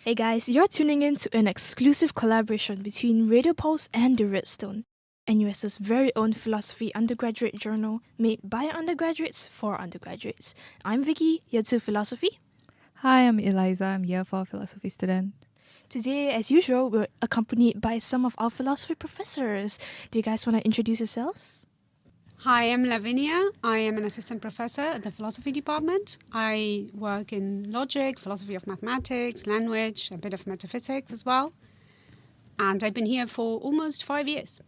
Hey guys, you're tuning in to an exclusive collaboration between Radio Pulse and The Redstone, NUS's very own philosophy undergraduate journal made by undergraduates for undergraduates. I'm Vicky, year 2 philosophy. Hi, I'm Eliza. I'm year 4 philosophy student. Today, as usual, we're accompanied by some of our philosophy professors. Do you guys want to introduce yourselves? Hi, I'm Lavinia. I am an assistant professor at the philosophy department. I work in logic, philosophy of mathematics, language, a bit of metaphysics as well. And I've been here for almost 5 years.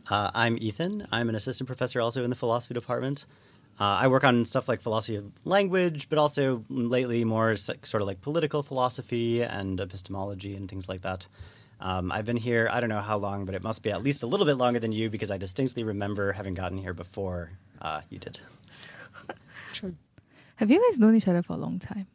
I'm Ethan. I'm an assistant professor also in the philosophy department. I work on stuff like philosophy of language, but also lately more sort of like political philosophy and epistemology and things like that. I've been here, I don't know how long, but it must be at least a little bit longer than you because I distinctly remember having gotten here before you did. True. Have you guys known each other for a long time?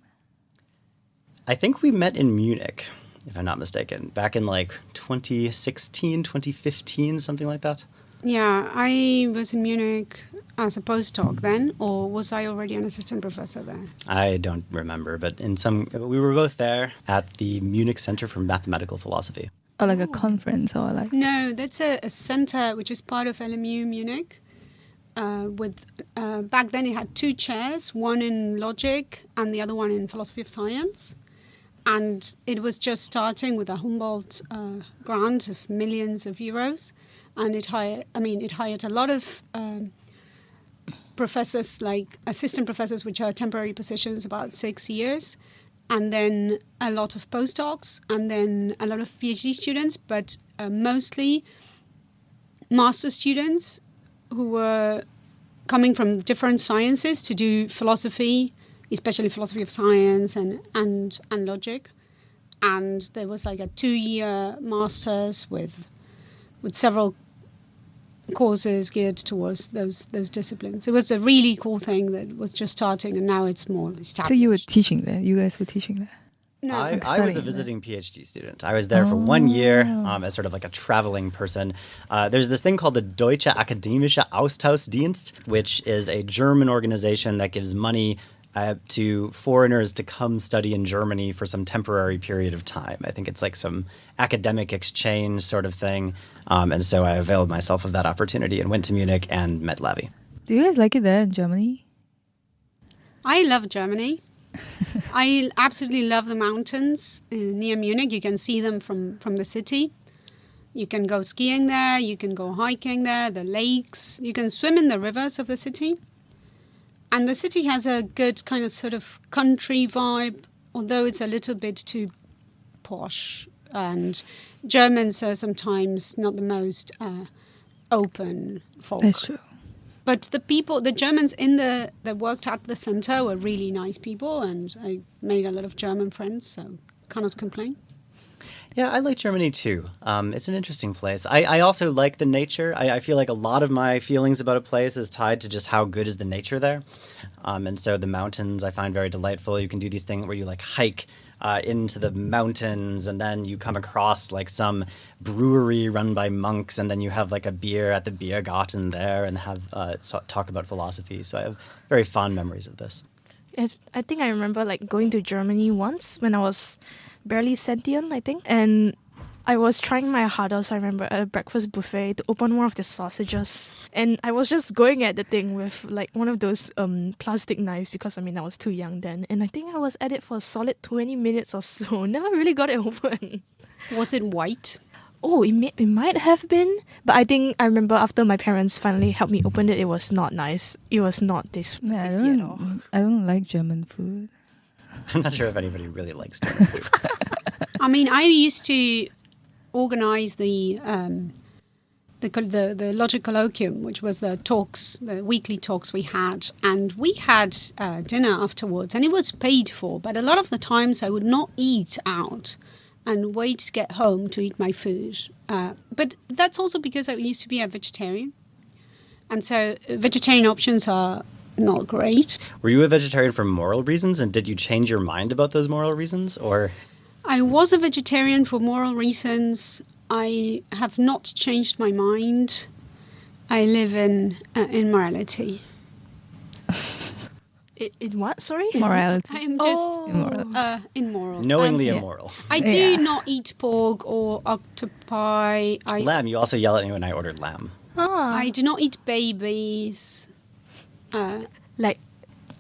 I think we met in Munich, if I'm not mistaken, back in like 2016, 2015, something like that. Yeah, I was in Munich as a postdoc then, or was I already an assistant professor there? I don't remember, but we were both there at the Munich Center for Mathematical Philosophy. Or like a conference or like... No, that's a center which is part of LMU Munich. Back then it had 2 chairs, one in logic and the other one in philosophy of science. And it was just starting with a Humboldt grant of millions of euros. And it hired a lot of professors, like assistant professors, which are temporary positions, about 6 years, and then a lot of postdocs, and then a lot of PhD students, but mostly master students who were coming from different sciences to do philosophy, especially philosophy of science and logic. And there was like a 2-year master's with several courses geared towards those disciplines. It was a really cool thing that was just starting, and now it's more established. So you were teaching there? You guys were teaching there? No, I was a visiting PhD student. I was there for 1 year as sort of like a traveling person. There's this thing called the Deutsche Akademische Austauschdienst, which is a German organization that gives money to foreigners to come study in Germany for some temporary period of time. I think it's like some academic exchange sort of thing. And so I availed myself of that opportunity and went to Munich and met Lavi. Do you guys like it there in Germany? I love Germany. I absolutely love the mountains near Munich. You can see them from the city. You can go skiing there. You can go hiking there. The lakes. You can swim in the rivers of the city. And the city has a good kind of sort of country vibe, although it's a little bit too posh. And Germans are sometimes not the most open folk. That's true. But the Germans that worked at the center were really nice people, and I made a lot of German friends, so cannot complain. Yeah, I like Germany too. It's an interesting place. I also like the nature. I feel like a lot of my feelings about a place is tied to just how good is the nature there. And so the mountains I find very delightful. You can do these things where you like hike into the mountains, and then you come across like some brewery run by monks, and then you have like a beer at the Biergarten there and have talk about philosophy. So I have very fond memories of this. I think I remember like going to Germany once when I was barely sentient, I think. And I was trying my hardest, I remember, at a breakfast buffet to open one of the sausages. And I was just going at the thing with like one of those plastic knives because, I was too young then. And I think I was at it for a solid 20 minutes or so. Never really got it open. Was it white? Oh, it might have been. But I think I remember after my parents finally helped me open it, it was not nice. It was not tasty at all. I don't like German food. I'm not sure if anybody really likes German food. I used to organize the Logic Colloquium, which was the weekly talks we had. And we had dinner afterwards, and it was paid for. But a lot of the times I would not eat out and wait to get home to eat my food. But that's also because I used to be a vegetarian. And so vegetarian options are not great. Were you a vegetarian for moral reasons, and did you change your mind about those moral reasons, or? I was a vegetarian for moral reasons. I have not changed my mind. I live in morality. In what? Sorry? Morality. I'm just Immoral. immoral. Knowingly Yeah. immoral. I do Yeah. not eat pork or octopi. Lamb. You also yell at me when I ordered lamb. I do not eat babies. Like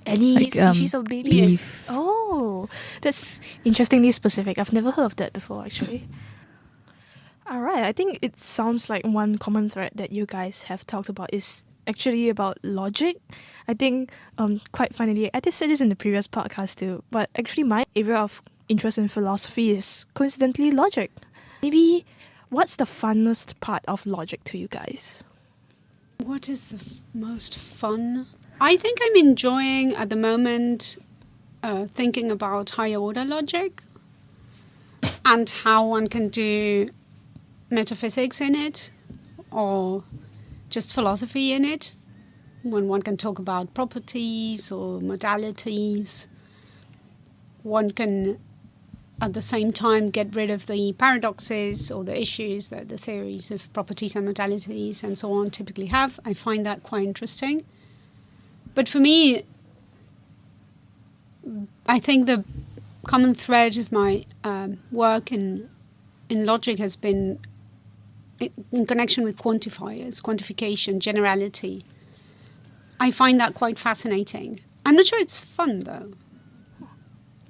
any Like, species of babies? beef. Oh, that's interestingly specific. I've never heard of that before, actually. All right, I think it sounds like one common thread that you guys have talked about is actually about logic. I think quite finally, I did say this in the previous podcast too, but actually my area of interest in philosophy is coincidentally logic. Maybe what's the funnest part of logic to you guys? What is the most fun? I think I'm enjoying at the moment thinking about higher order logic and how one can do metaphysics in it or just philosophy in it, when one can talk about properties or modalities. One can at the same time get rid of the paradoxes or the issues that the theories of properties and modalities and so on typically have. I find that quite interesting. But for me, I think the common thread of my work in logic has been in connection with quantifiers, quantification, generality. I find that quite fascinating. I'm not sure it's fun, though.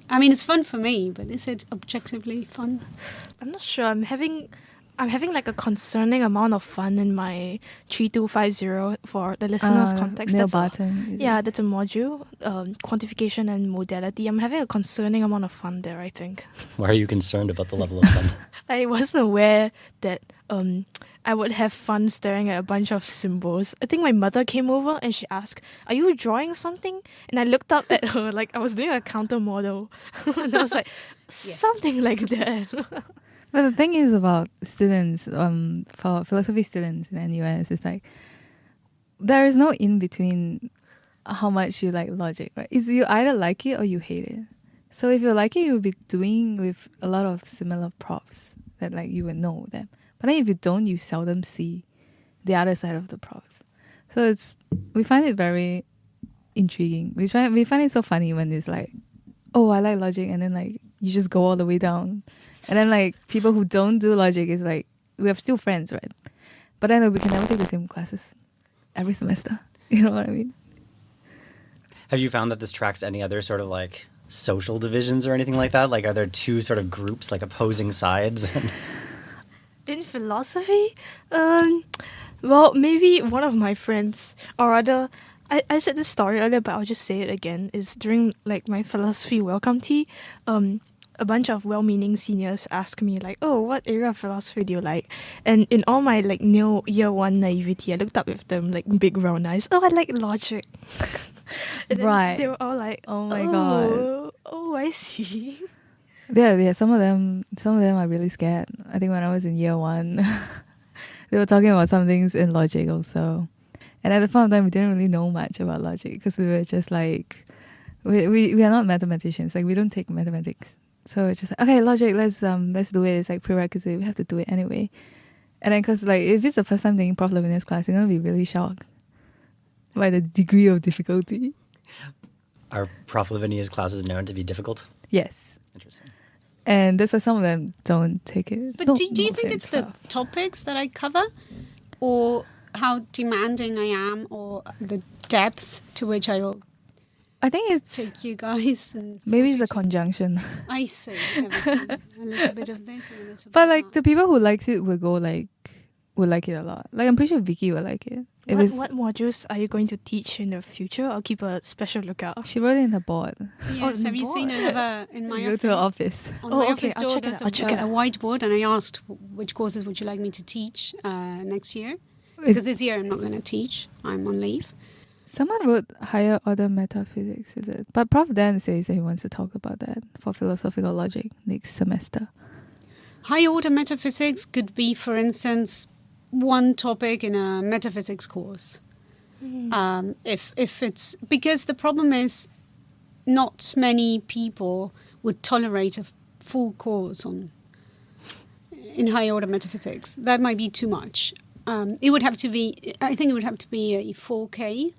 I mean, it's fun for me, but is it objectively fun? I'm not sure. I'm having like a concerning amount of fun in my 3250 for the listeners' context. Neil That's Barton. that's a module, quantification and modality. I'm having a concerning amount of fun there, I think. Why are you concerned about the level of fun? I wasn't aware that I would have fun staring at a bunch of symbols. I think my mother came over and she asked, "Are you drawing something?" And I looked up at her like I was doing a counter model. And I was like, something like that. But the thing is about students, for philosophy students in NUS, it's like there is no in between how much you like logic, right? It's you either like it or you hate it. So if you like it, you'll be doing with a lot of similar profs that like you would know them. But then if you don't, you seldom see the other side of the profs. So we find it very intriguing. We find it so funny when it's like, oh, I like logic, and then like you just go all the way down. And then like people who don't do logic is like, we have still friends, right? But then we can never take the same classes every semester. You know what I mean? Have you found that this tracks any other sort of like social divisions or anything like that? Like, are there two sort of groups, like opposing sides? In philosophy, well, maybe one of my friends, or rather, I said this story earlier, but I'll just say it again, is during like my philosophy welcome tea, a bunch of well-meaning seniors asked me like, "Oh, what area of philosophy do you like?" And in all my like new year one naivety, I looked up with them like big round eyes. "Oh, I like logic." And then Right. they were all like, Oh my God. Oh, I see." Yeah. Some of them are really scared. I think when I was in year one, they were talking about some things in logic also. And at the point of time, we didn't really know much about logic because we were just like, we are not mathematicians. Like we don't take mathematics. So it's just like, okay, logic, let's do it. It's like prerequisite. We have to do it anyway. And then because like if it's the first time taking Prof. Lavinia's class, you're gonna be really shocked by the degree of difficulty. Are Prof. Lavinia's classes known to be difficult? Yes. Interesting. And that's why some of them don't take it. But do you think it's the topics that I cover, or how demanding I am, or the depth to which I will I think it's take you guys? And maybe it's force a you to- conjunction. I see everything. A little bit of this and a little But bit like of the people who likes it will like it a lot. Like I'm pretty sure Vicky will like it. What modules are you going to teach in the future? I'll keep a special lookout. She wrote it in her board. that. Oh, Yes, have you seen? I have in my You go to her office. office. On Oh, my okay, office I'll door, check it there's out, I'll check it a out. whiteboard, and I asked which courses would you like me to teach next year? Because this year I'm not going to teach. I'm on leave. Someone wrote higher order metaphysics, is it? But Prof. Dan says that he wants to talk about that for philosophical logic next semester. High order metaphysics could be, for instance, one topic in a metaphysics course. If it's because the problem is not many people would tolerate a full course in high order metaphysics. That might be too much. It would have to be. I think it would have to be a 4K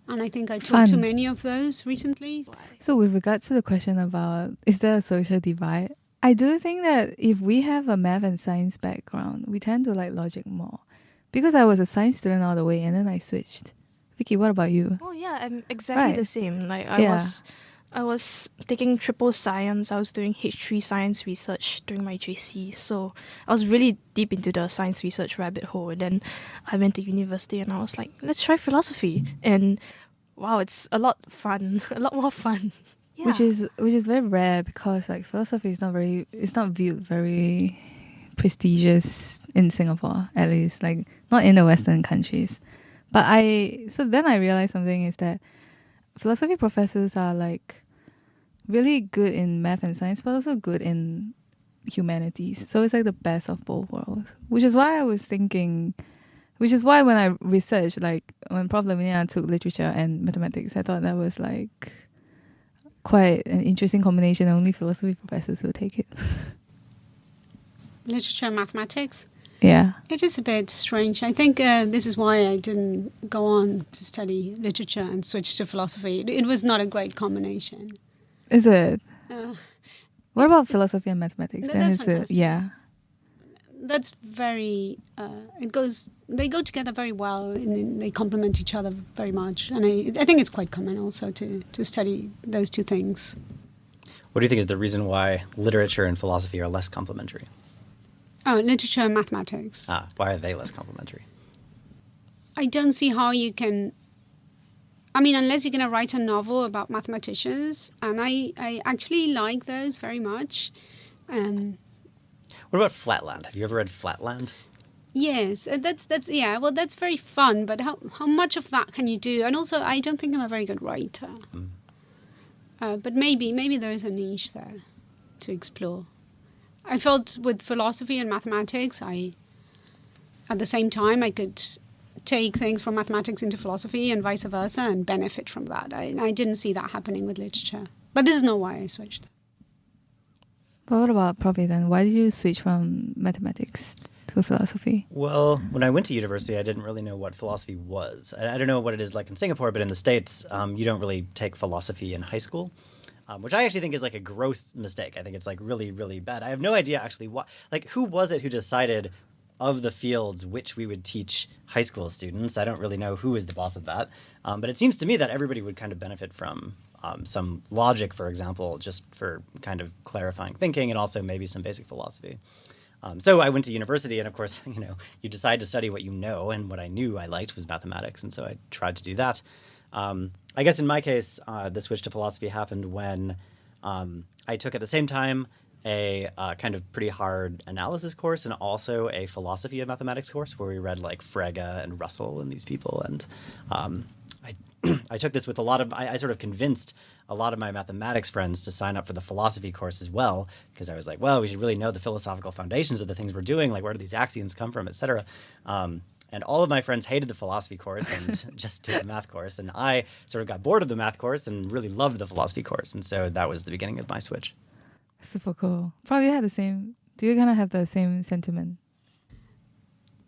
And I think I took Fun. too many of those recently. So with regards to the question about is there a social divide, I do think that if we have a math and science background, we tend to like logic more. Because I was a science student all the way and then I switched. Vicky, what about you? Oh yeah, I'm exactly Right. the same. Like Yeah. I was taking triple science. I was doing H3 science research during my JC. So I was really deep into the science research rabbit hole. And then I went to university and I was like, let's try philosophy. And wow, it's a lot fun, a lot more fun. Yeah. Which is very rare because like philosophy is not viewed very prestigious in Singapore, at least, like not in the Western countries. But then I realized something is that philosophy professors are like really good in math and science, but also good in humanities. So it's like the best of both worlds. Which is why when I researched, like when Prof. Lavinia took literature and mathematics, I thought that was like quite an interesting combination. Only philosophy professors will take it. Literature and mathematics. Yeah. It is a bit strange. I think this is why I didn't go on to study literature and switch to philosophy. It was not a great combination. Is it? Uh, What about philosophy and mathematics? That's fantastic. Yeah. That's very. They go together very well, and they complement each other very much. And I think it's quite common also to study those two things. What do you think is the reason why literature and philosophy are less complementary? Oh, literature and mathematics. Why are they less complementary? I don't see how you can. I mean, unless you're going to write a novel about mathematicians, and I actually like those very much. What about Flatland? Have you ever read Flatland? Yes, that's yeah. Well, that's very fun, but how much of that can you do? And also, I don't think I'm a very good writer. But maybe there is a niche there to explore. I felt with philosophy and mathematics, at the same time I could take things from mathematics into philosophy and vice versa and benefit from that. I didn't see that happening with literature. But this is not why I switched. But what about Profi then? Why did you switch from mathematics to philosophy? Well, when I went to university, I didn't really know what philosophy was. I don't know what it is like in Singapore, but in the States, you don't really take philosophy in high school, which I actually think is like a gross mistake. I think it's like really, really bad. I have no idea actually who was it who decided of the fields which we would teach high school students. I don't really know who is the boss of that. But it seems to me that everybody would kind of benefit from some logic, for example, just for kind of clarifying thinking and also maybe some basic philosophy. So I went to university, and of course, you decide to study what you know, and what I knew I liked was mathematics, and so I tried to do that. I guess in my case, the switch to philosophy happened when I took at the same time a kind of pretty hard analysis course and also a philosophy of mathematics course where we read like Frege and Russell and these people. And I took this with I sort of convinced a lot of my mathematics friends to sign up for the philosophy course as well, because I was like, well, we should really know the philosophical foundations of the things we're doing, like where do these axioms come from, etc. And all of my friends hated the philosophy course and just did the math course. And I sort of got bored of the math course and really loved the philosophy course. And so that was the beginning of my switch. Super cool. Probably had the same. Do you kind of have the same sentiment?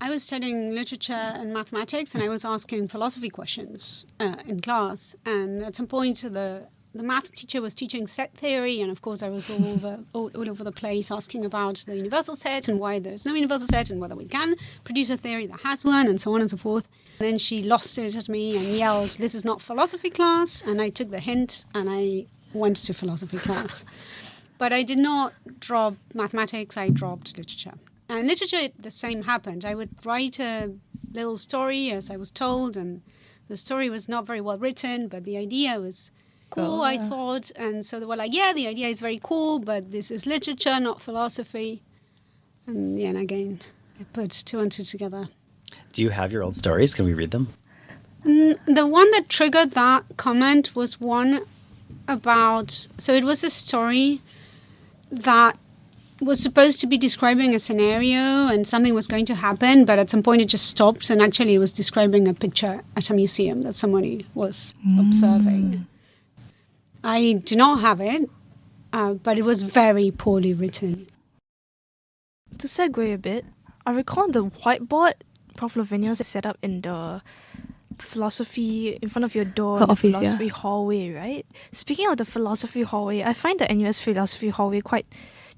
I was studying literature and mathematics, and I was asking philosophy questions in class. And at some point, the math teacher was teaching set theory, and of course, I was all over the place asking about the universal set and why there's no universal set, and whether we can produce a theory that has one, and so on and so forth. And then she lost it at me and yelled, "This is not philosophy class!" And I took the hint, and I went to philosophy class. But I did not drop mathematics, I dropped literature. And literature, the same happened. I would write a little story as I was told, and the story was not very well written, but the idea was cool, I thought. And so they were like, yeah, the idea is very cool, but this is literature, not philosophy. And yeah, and again, I put two and two together. Do you have your old stories? Can we read them? The one that triggered that comment was one about, so it was a story that was supposed to be describing a scenario and something was going to happen, but at some point it just stopped, and actually it was describing a picture at a museum that somebody was observing. I do not have it, but it was very poorly written. To segue a bit, I recall the whiteboard Prof. Lavinia set up in the philosophy in front of your door, Her in the office, philosophy hallway, right? Speaking of the philosophy hallway, I find the NUS philosophy hallway quite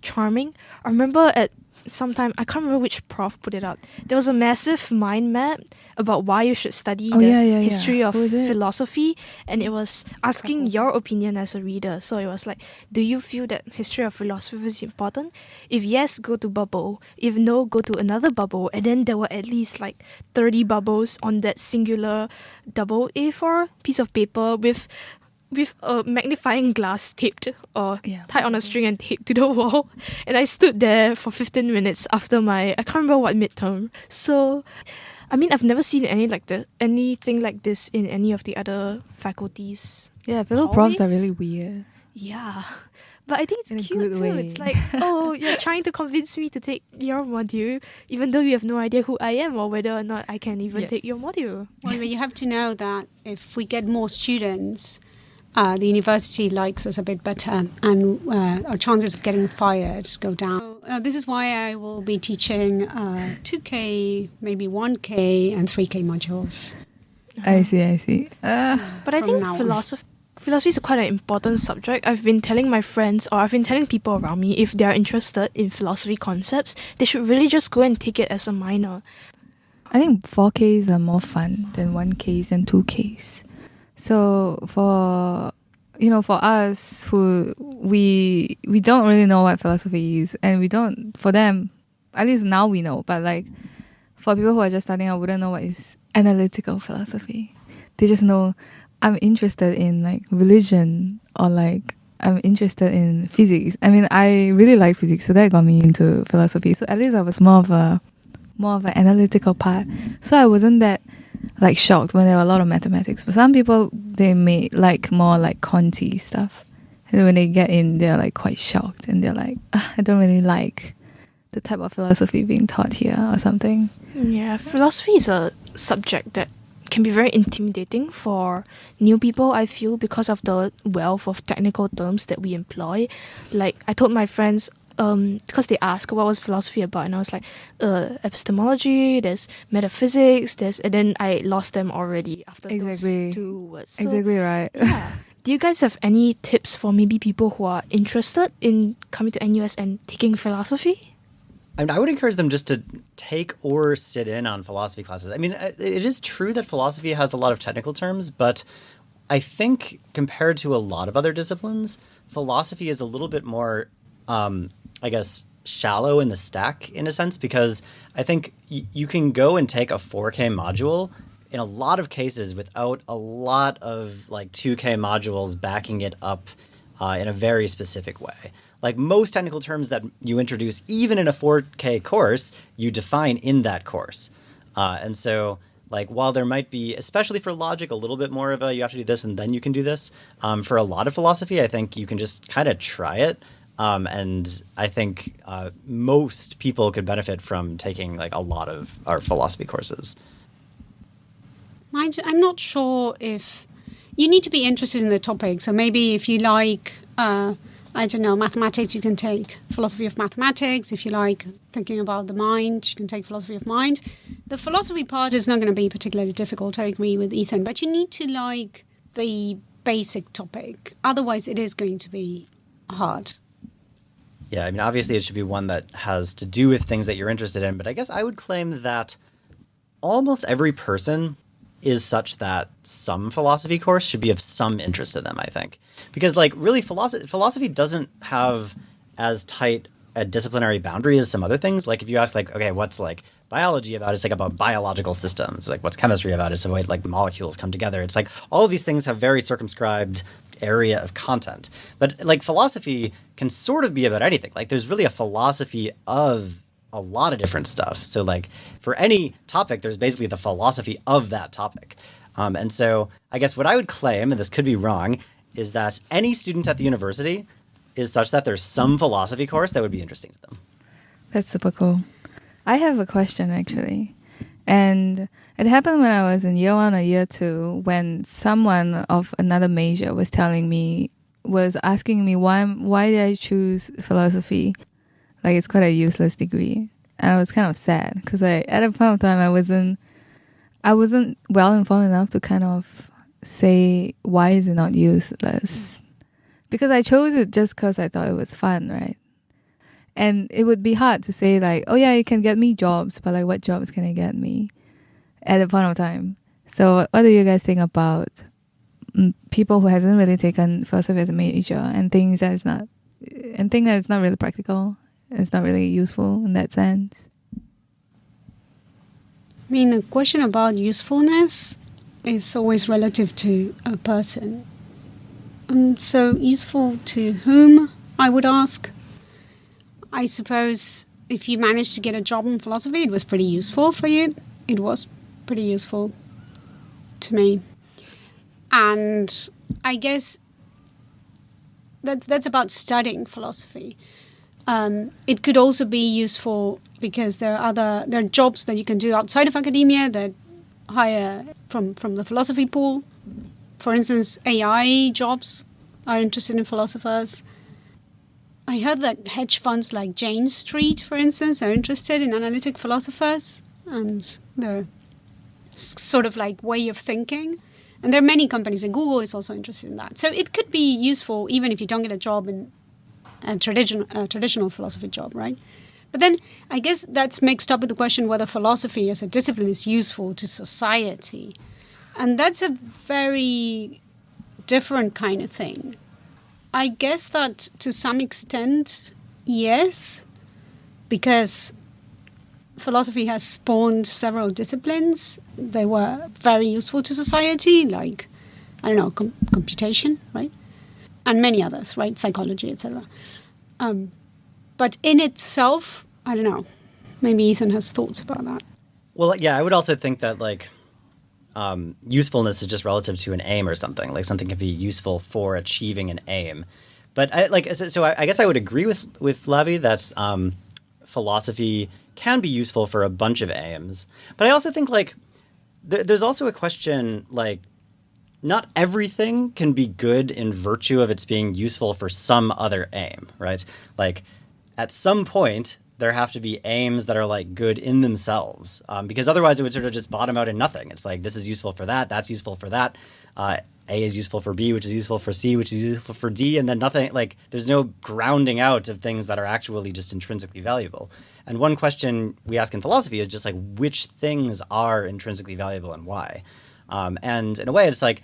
charming. I remember at some time, I can't remember which prof put it up. There was a massive mind map about why you should study the history of Who is it? philosophy, and it was asking your opinion as a reader. So it was like, do you feel that history of philosophy is important? If yes, go to bubble. If no, go to another bubble. And then there were at least like 30 bubbles on that singular double A4 piece of paper with a magnifying glass taped or tied on a string and taped to the wall. And I stood there for 15 minutes after I can't remember what midterm. So, I mean, I've never seen anything like this in any of the other faculties. Yeah, philo profs are Hallways? really weird. Yeah. But I think it's In a cute good too. way. It's like, oh, you're trying to convince me to take your module, even though you have no idea who I am or whether or not I can even take your module. Well, you have to know that if we get more students, the university likes us a bit better, and our chances of getting fired go down. This is why I will be teaching 2K, maybe 1K, and 3K modules. I see. But I From think now on. philosophy is quite an important subject. I've been telling my friends, or I've been telling people around me, if they're interested in philosophy concepts, they should really just go and take it as a minor. I think 4Ks are more fun than 1Ks and 2Ks. So for us who we don't really know what philosophy is, and we don't, for them, at least now we know, but like for people who are just starting out, wouldn't know what is analytical philosophy. They just know I'm interested in like religion, or like I'm interested in physics. I mean, I really like physics, so that got me into philosophy. So at least I was more of an analytical part. So I wasn't that like shocked when there were a lot of mathematics. But some people, they may like more like Conti stuff. And when they get in, they're like quite shocked, and they're like, I don't really like the type of philosophy being taught here or something. Yeah, philosophy is a subject that can be very intimidating for new people, I feel, because of the wealth of technical terms that we employ. Like, I told my friends, because they asked what was philosophy about, and I was like, epistemology, there's metaphysics, and then I lost them already after those 2 words. So, Exactly right. yeah. Do you guys have any tips for maybe people who are interested in coming to NUS and taking philosophy? I mean, I would encourage them just to take or sit in on philosophy classes. I mean, it is true that philosophy has a lot of technical terms, but I think compared to a lot of other disciplines, philosophy is a little bit more, I guess, shallow in the stack in a sense, because I think you can go and take a 4K module in a lot of cases without a lot of like 2K modules backing it up in a very specific way. Like most technical terms that you introduce, even in a 4K course, you define in that course. And so, like, while there might be, especially for logic, a little bit more of a, you have to do this and then you can do this. For a lot of philosophy, I think you can just kind of try it. And I think most people could benefit from taking like a lot of our philosophy courses. I'm not sure if you need to be interested in the topic. So maybe if you like, I don't know, mathematics, you can take philosophy of mathematics. If you like thinking about the mind, you can take philosophy of mind. The philosophy part is not going to be particularly difficult. I agree with Ethan, but you need to like the basic topic. Otherwise, it is going to be hard. Yeah, I mean, obviously it should be one that has to do with things that you're interested in, but I guess I would claim that almost every person is such that some philosophy course should be of some interest to them, I think. Because, like, really, philosophy doesn't have as tight a disciplinary boundary as some other things. Like, if you ask, like, okay, what's, like, biology about? It's, like, about biological systems. Like, what's chemistry about? It's the way, like, molecules come together. It's, like, all of these things have very circumscribed area of content. But, like, philosophy can sort of be about anything. Like, there's really a philosophy of a lot of different stuff. So like for any topic, there's basically the philosophy of that topic. And so I guess what I would claim, and this could be wrong, is that any student at the university is such that there's some philosophy course that would be interesting to them. That's super cool. I have a question actually. And it happened when I was in year 1 or year 2 when someone of another major was asking me why did I choose philosophy? Like, it's quite a useless degree. And I was kind of sad because at a point of time, I wasn't well informed enough to kind of say why is it not useless. Because I chose it just because I thought it was fun, right? And it would be hard to say like, oh yeah, it can get me jobs, but like what jobs can it get me at the point of time? So what do you guys think about people who hasn't really taken philosophy as a major and think that it's not really practical, it's not really useful in that sense? I mean, the question about usefulness is always relative to a person. So useful to whom, I would ask. I suppose if you managed to get a job in philosophy, it was pretty useful for you. It was pretty useful to me. And I guess that's about studying philosophy. It could also be useful because there are jobs that you can do outside of academia that hire from the philosophy pool. For instance, AI jobs are interested in philosophers. I heard that hedge funds like Jane Street, for instance, are interested in analytic philosophers and their sort of like way of thinking. And there are many companies, and Google is also interested in that. So it could be useful even if you don't get a job in a traditional philosophy job, right? But then I guess that's mixed up with the question whether philosophy as a discipline is useful to society. And that's a very different kind of thing. I guess that to some extent, yes, because philosophy has spawned several disciplines. They were very useful to society, like, I don't know, computation, right? And many others, right? Psychology, etc. But in itself, I don't know. Maybe Ethan has thoughts about that. Well, yeah, I would also think that like usefulness is just relative to an aim or something. Like something can be useful for achieving an aim. But I guess I would agree with Lavi that philosophy can be useful for a bunch of aims. But I also think like there's also a question like not everything can be good in virtue of its being useful for some other aim, right? Like at some point there have to be aims that are like good in themselves, because otherwise it would sort of just bottom out in nothing. It's like this is useful for that, that's useful for that. A is useful for B, which is useful for C, which is useful for D, and then nothing, like there's no grounding out of things that are actually just intrinsically valuable. And one question we ask in philosophy is just like which things are intrinsically valuable and why. And in a way, it's like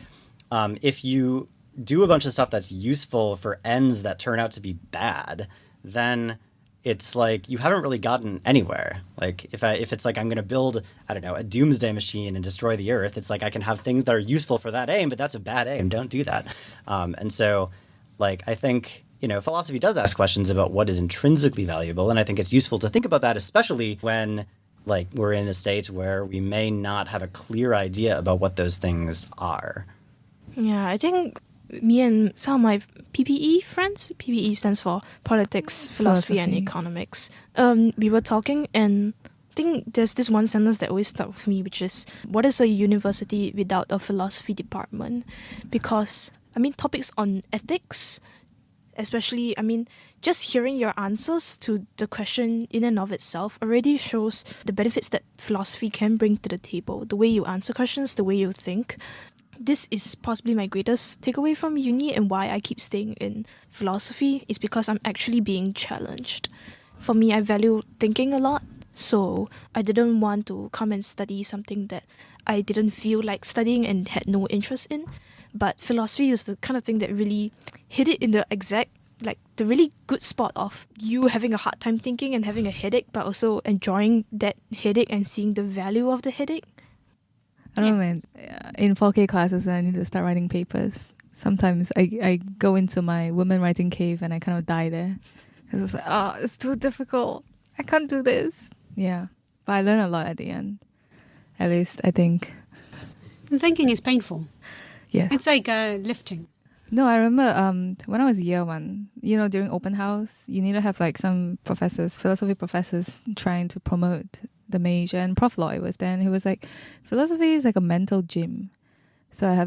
if you do a bunch of stuff that's useful for ends that turn out to be bad, then it's like you haven't really gotten anywhere. Like if it's like I'm going to build, I don't know, a doomsday machine and destroy the earth, it's like I can have things that are useful for that aim, but that's a bad aim. Don't do that. And so, like I think philosophy does ask questions about what is intrinsically valuable, and I think it's useful to think about that, especially when like we're in a state where we may not have a clear idea about what those things are. Yeah, I think me and some of my PPE friends, PPE stands for Politics, Philosophy and Economics, we were talking, and I think there's this one sentence that always stuck with me, which is, what is a university without a philosophy department? Because, I mean, topics on ethics, especially, I mean, just hearing your answers to the question in and of itself already shows the benefits that philosophy can bring to the table. The way you answer questions, the way you think. This is possibly my greatest takeaway from uni, and why I keep staying in philosophy is because I'm actually being challenged. For me, I value thinking a lot, so I didn't want to come and study something that I didn't feel like studying and had no interest in. But philosophy was the kind of thing that really hit it in the exact, like the really good spot of you having a hard time thinking and having a headache, but also enjoying that headache and seeing the value of the headache. I don't know, man. In 4K classes, I need to start writing papers. Sometimes I go into my women writing cave and I kind of die there. Because it's like, it's too difficult. I can't do this. Yeah. But I learn a lot at the end. At least, I think. And thinking is painful. Yeah. It's like lifting. No, I remember when I was year one, during open house, you need to have like some professors, philosophy professors trying to promote the major, and Prof. Lloyd was there, and he was like, philosophy is like a mental gym. So I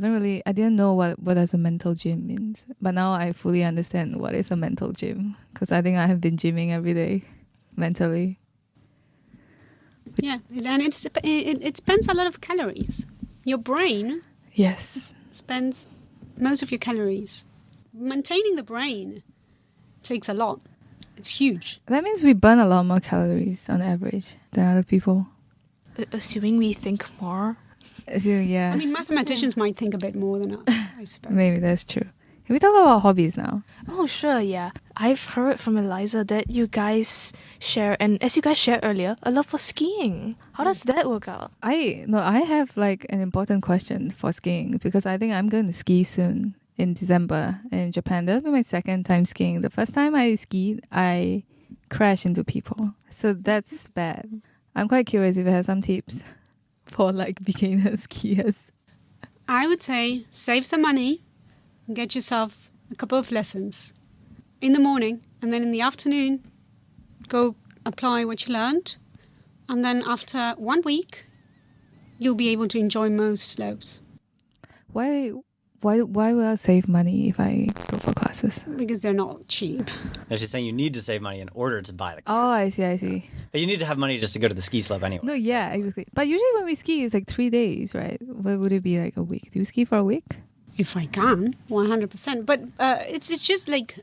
didn't know what does a mental gym means. But now I fully understand what is a mental gym, because I think I have been gymming every day mentally. Yeah, and it spends a lot of calories. Your brain Yes. spends most of your calories. Maintaining the brain takes a lot. It's huge. That means we burn a lot more calories on average than other people. Assuming we think more. So, yeah. I mean, mathematicians might think a bit more than us, I suppose. Maybe that's true. Can we talk about hobbies now? Oh, sure, yeah. I've heard from Eliza that you guys share, and as you guys shared earlier, a love for skiing. How does that work out? I have like an important question for skiing because I think I'm going to ski soon in December in Japan. That'll be my second time skiing. The first time I skied, I crashed into people. So that's bad. I'm quite curious if you have some tips for like beginner skiers. I would say save some money and get yourself a couple of lessons in the morning, and then in the afternoon go apply what you learned, and then after 1 week you'll be able to enjoy most slopes. Why will I save money if I go for classes? Because they're not cheap. No, she's saying you need to save money in order to buy the class. Oh, I see. But you need to have money just to go to the ski slope anyway. No, yeah, exactly. But usually when we ski, it's like 3 days, right? What would it be like a week? Do you ski for a week? If I can, 100%. But it's just like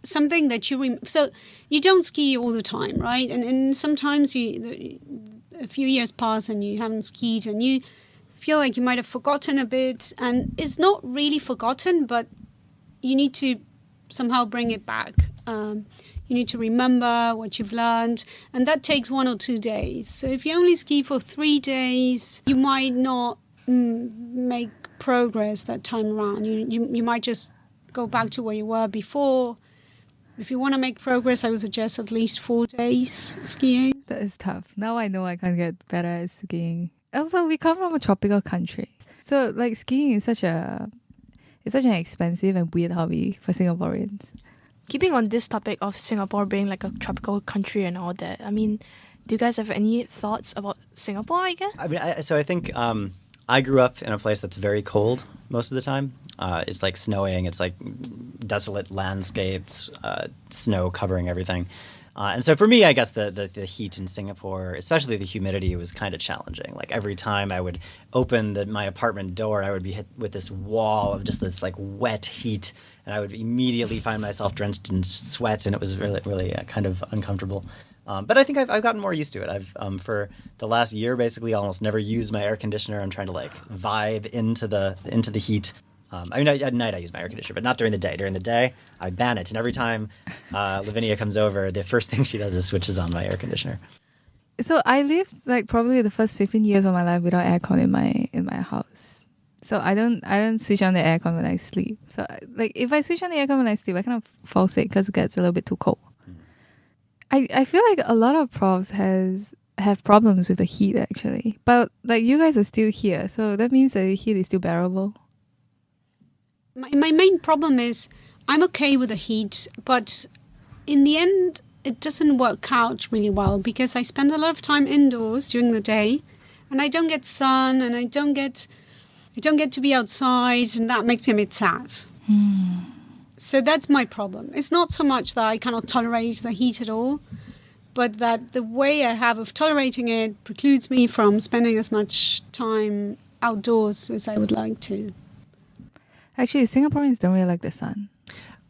something that so you don't ski all the time, right? And sometimes a few years pass and you haven't skied and you feel like you might have forgotten a bit. And it's not really forgotten, but you need to somehow bring it back. You need to remember what you've learned, and that takes 1 or 2 days. So if you only ski for 3 days, you might not make progress that time around. You might just go back to where you were before. If you want to make progress, I would suggest at least 4 days skiing. That is tough. Now I know I can get better at skiing. Also, we come from a tropical country, so like skiing is such an expensive and weird hobby for Singaporeans. Keeping on this topic of Singapore being like a tropical country and all that, I mean, do you guys have any thoughts about Singapore, I guess? I mean, I think I grew up in a place that's very cold most of the time. It's like snowing. It's like desolate landscapes, snow covering everything. And so for me, I guess the heat in Singapore, especially the humidity, was kind of challenging. Like every time I would open my apartment door, I would be hit with this wall of just this like wet heat, and I would immediately find myself drenched in sweat, and it was really, really kind of uncomfortable. But I think I've gotten more used to it. I've for the last year basically almost never used my air conditioner. I'm trying to like vibe into the heat. I mean, at night I use my air conditioner, but not during the day. During the day, I ban it. And every time Lavinia comes over, the first thing she does is switches on my air conditioner. So I lived like probably the first 15 years of my life without aircon in my house. So I don't switch on the aircon when I sleep. So like if I switch on the aircon when I sleep, I kind of fall sick because it gets a little bit too cold. I feel like a lot of profs have problems with the heat actually, but like you guys are still here, so that means that the heat is still bearable. My main problem is I'm okay with the heat, but in the end it doesn't work out really well because I spend a lot of time indoors during the day and I don't get sun and I don't get to be outside, and that makes me a bit sad. So that's my problem. It's not so much that I cannot tolerate the heat at all, but that the way I have of tolerating it precludes me from spending as much time outdoors as I would like to. Actually, Singaporeans don't really like the sun.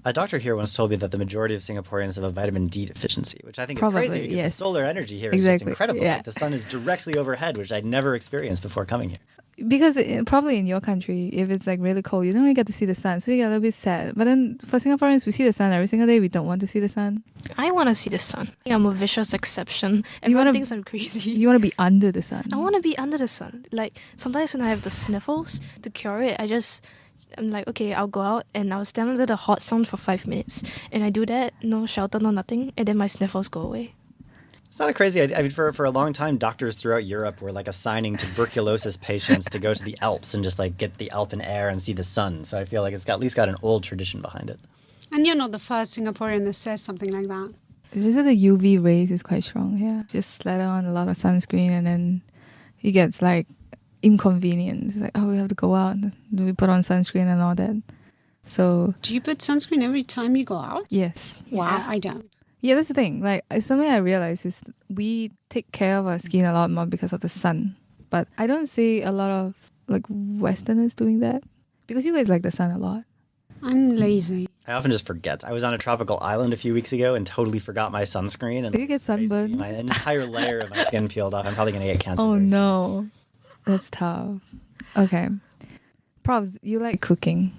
A doctor here once told me that the majority of Singaporeans have a vitamin D deficiency, which I think Probably, is crazy because yes. the solar energy here is Exactly, just incredible. yeah. Like, the sun is directly overhead, which I'd never experienced before coming here. Because probably in your country, if it's like really cold, you don't really get to see the sun, so you get a little bit sad. But then for Singaporeans, we see the sun every single day. We don't want to see the sun. I want to see the sun. I'm a vicious exception. Everyone thinks I'm crazy. You want to be under the sun. I want to be under the sun. Like sometimes when I have the sniffles, to cure it, I'm like, okay, I'll go out and I'll stand under the hot sun for 5 minutes. And I do that, no shelter, no nothing, and then my sniffles go away. It's not a crazy idea. I mean, for a long time, doctors throughout Europe were like assigning tuberculosis patients to go to the Alps and just like get the Alpine air and see the sun. So I feel like it's at least got an old tradition behind it. And you're not the first Singaporean that says something like that. It's just that the UV rays is quite strong. Yeah, just slather on a lot of sunscreen and then it gets like inconvenience. Like, oh, we have to go out. Do we put on sunscreen and all that? So do you put sunscreen every time you go out? yes. Wow, Yeah. I don't. Yeah, that's the thing. Like, it's something I realized is we take care of our skin a lot more because of the sun. But I don't see a lot of like Westerners doing that because you guys like the sun a lot. I'm lazy. I often just forget. I was on a tropical island a few weeks ago and totally forgot my sunscreen. And Did you get basically sunburned? my entire layer of my skin peeled off. I'm probably going to get cancer. Oh very soon. no, that's tough. Okay, Probs, you like cooking?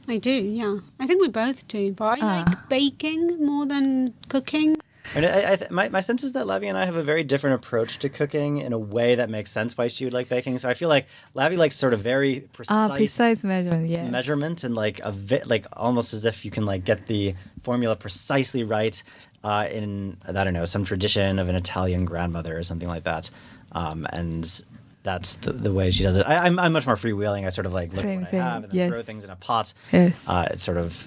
I do, yeah. I think we both do. But I like baking more than cooking. And my sense is that Lavi and I have a very different approach to cooking in a way that makes sense why she would like baking. So I feel like Lavi likes sort of very precise measurement, yeah. measurement and like almost as if you can like get the formula precisely right in, I don't know, some tradition of an Italian grandmother or something like that. And that's the way she does it. I'm much more freewheeling. I sort of like look at what I have and then throw things in a pot. Yes. It's sort of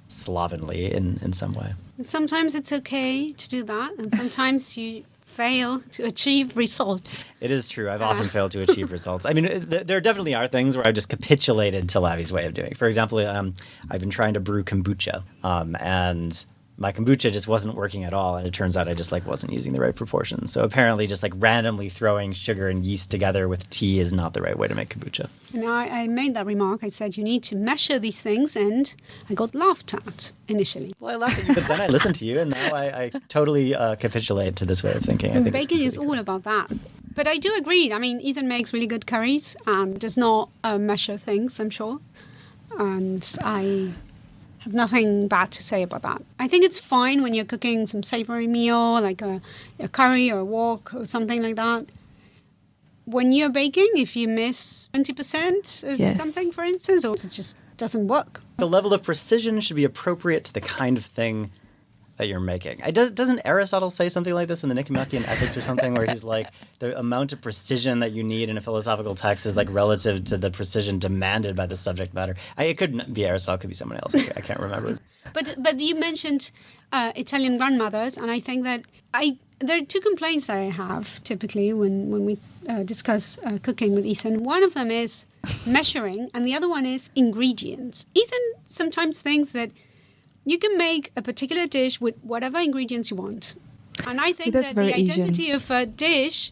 slovenly in some way. Sometimes it's okay to do that, and sometimes you fail to achieve results. It is true. I've often failed to achieve results. I mean, there definitely are things where I've just capitulated to Lavi's way of doing it. For example, I've been trying to brew kombucha, and my kombucha just wasn't working at all, and it turns out I just like wasn't using the right proportions. So apparently just like randomly throwing sugar and yeast together with tea is not the right way to make kombucha. And I made that remark. I said, you need to measure these things, and I got laughed at initially. Well, I laughed at you, but then I listened to you, and now I totally capitulate to this way of thinking. I think Baking is all about that. But I do agree. I mean, Ethan makes really good curries and does not measure things, I'm sure. And I have nothing bad to say about that. I think it's fine when you're cooking some savory meal, like a curry or a wok or something like that. When you're baking, if you miss 20% of something, for instance, or it just doesn't work. The level of precision should be appropriate to the kind of thing that you're making. Doesn't Aristotle say something like this in the Nicomachean Ethics or something, where he's like, the amount of precision that you need in a philosophical text is like relative to the precision demanded by the subject matter. It couldn't be Aristotle, it could be someone else. I can't remember. But you mentioned Italian grandmothers, and I think that there are two complaints that I have typically when we discuss cooking with Ethan. One of them is measuring, and the other one is ingredients. Ethan sometimes thinks that you can make a particular dish with whatever ingredients you want. And I think that the identity of a dish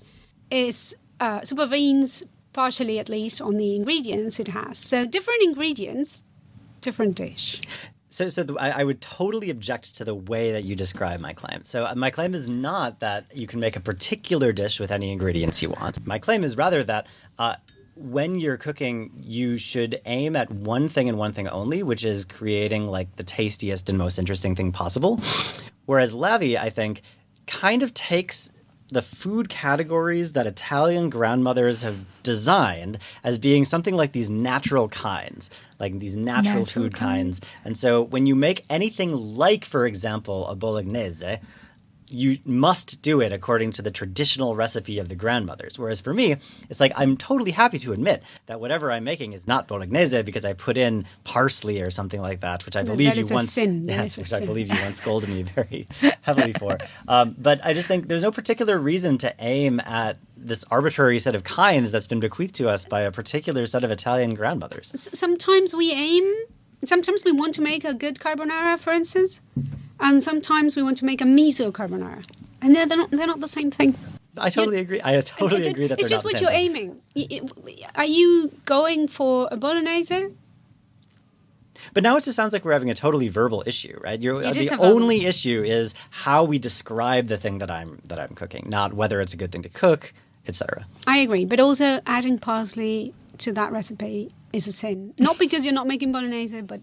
is supervenes, partially at least, on the ingredients it has. So different ingredients, different dish. So I would totally object to the way that you describe my claim. So my claim is not that you can make a particular dish with any ingredients you want. My claim is rather that when you're cooking, you should aim at one thing and one thing only, which is creating like the tastiest and most interesting thing possible. Whereas Lavi, I think, kind of takes the food categories that Italian grandmothers have designed as being something like these natural kinds, like these natural food kinds. And so when you make anything like, for example, a bolognese, you must do it according to the traditional recipe of the grandmothers. Whereas for me, it's like I'm totally happy to admit that whatever I'm making is not bolognese because I put in parsley or something like that, which I believe you once I believe you once scolded me very heavily for. But I just think there's no particular reason to aim at this arbitrary set of kinds that's been bequeathed to us by a particular set of Italian grandmothers. Sometimes we want to make a good carbonara, for instance. And sometimes we want to make a miso carbonara. And they're not the same thing. I totally agree. I totally agree that it's they're just not what the you're same aiming. Are you going for a bolognese? But now it just sounds like we're having a totally verbal issue, right? The only issue is how we describe the thing that I'm cooking, not whether it's a good thing to cook, etc. I agree, but also adding parsley to that recipe is a sin. Not because you're not making bolognese, but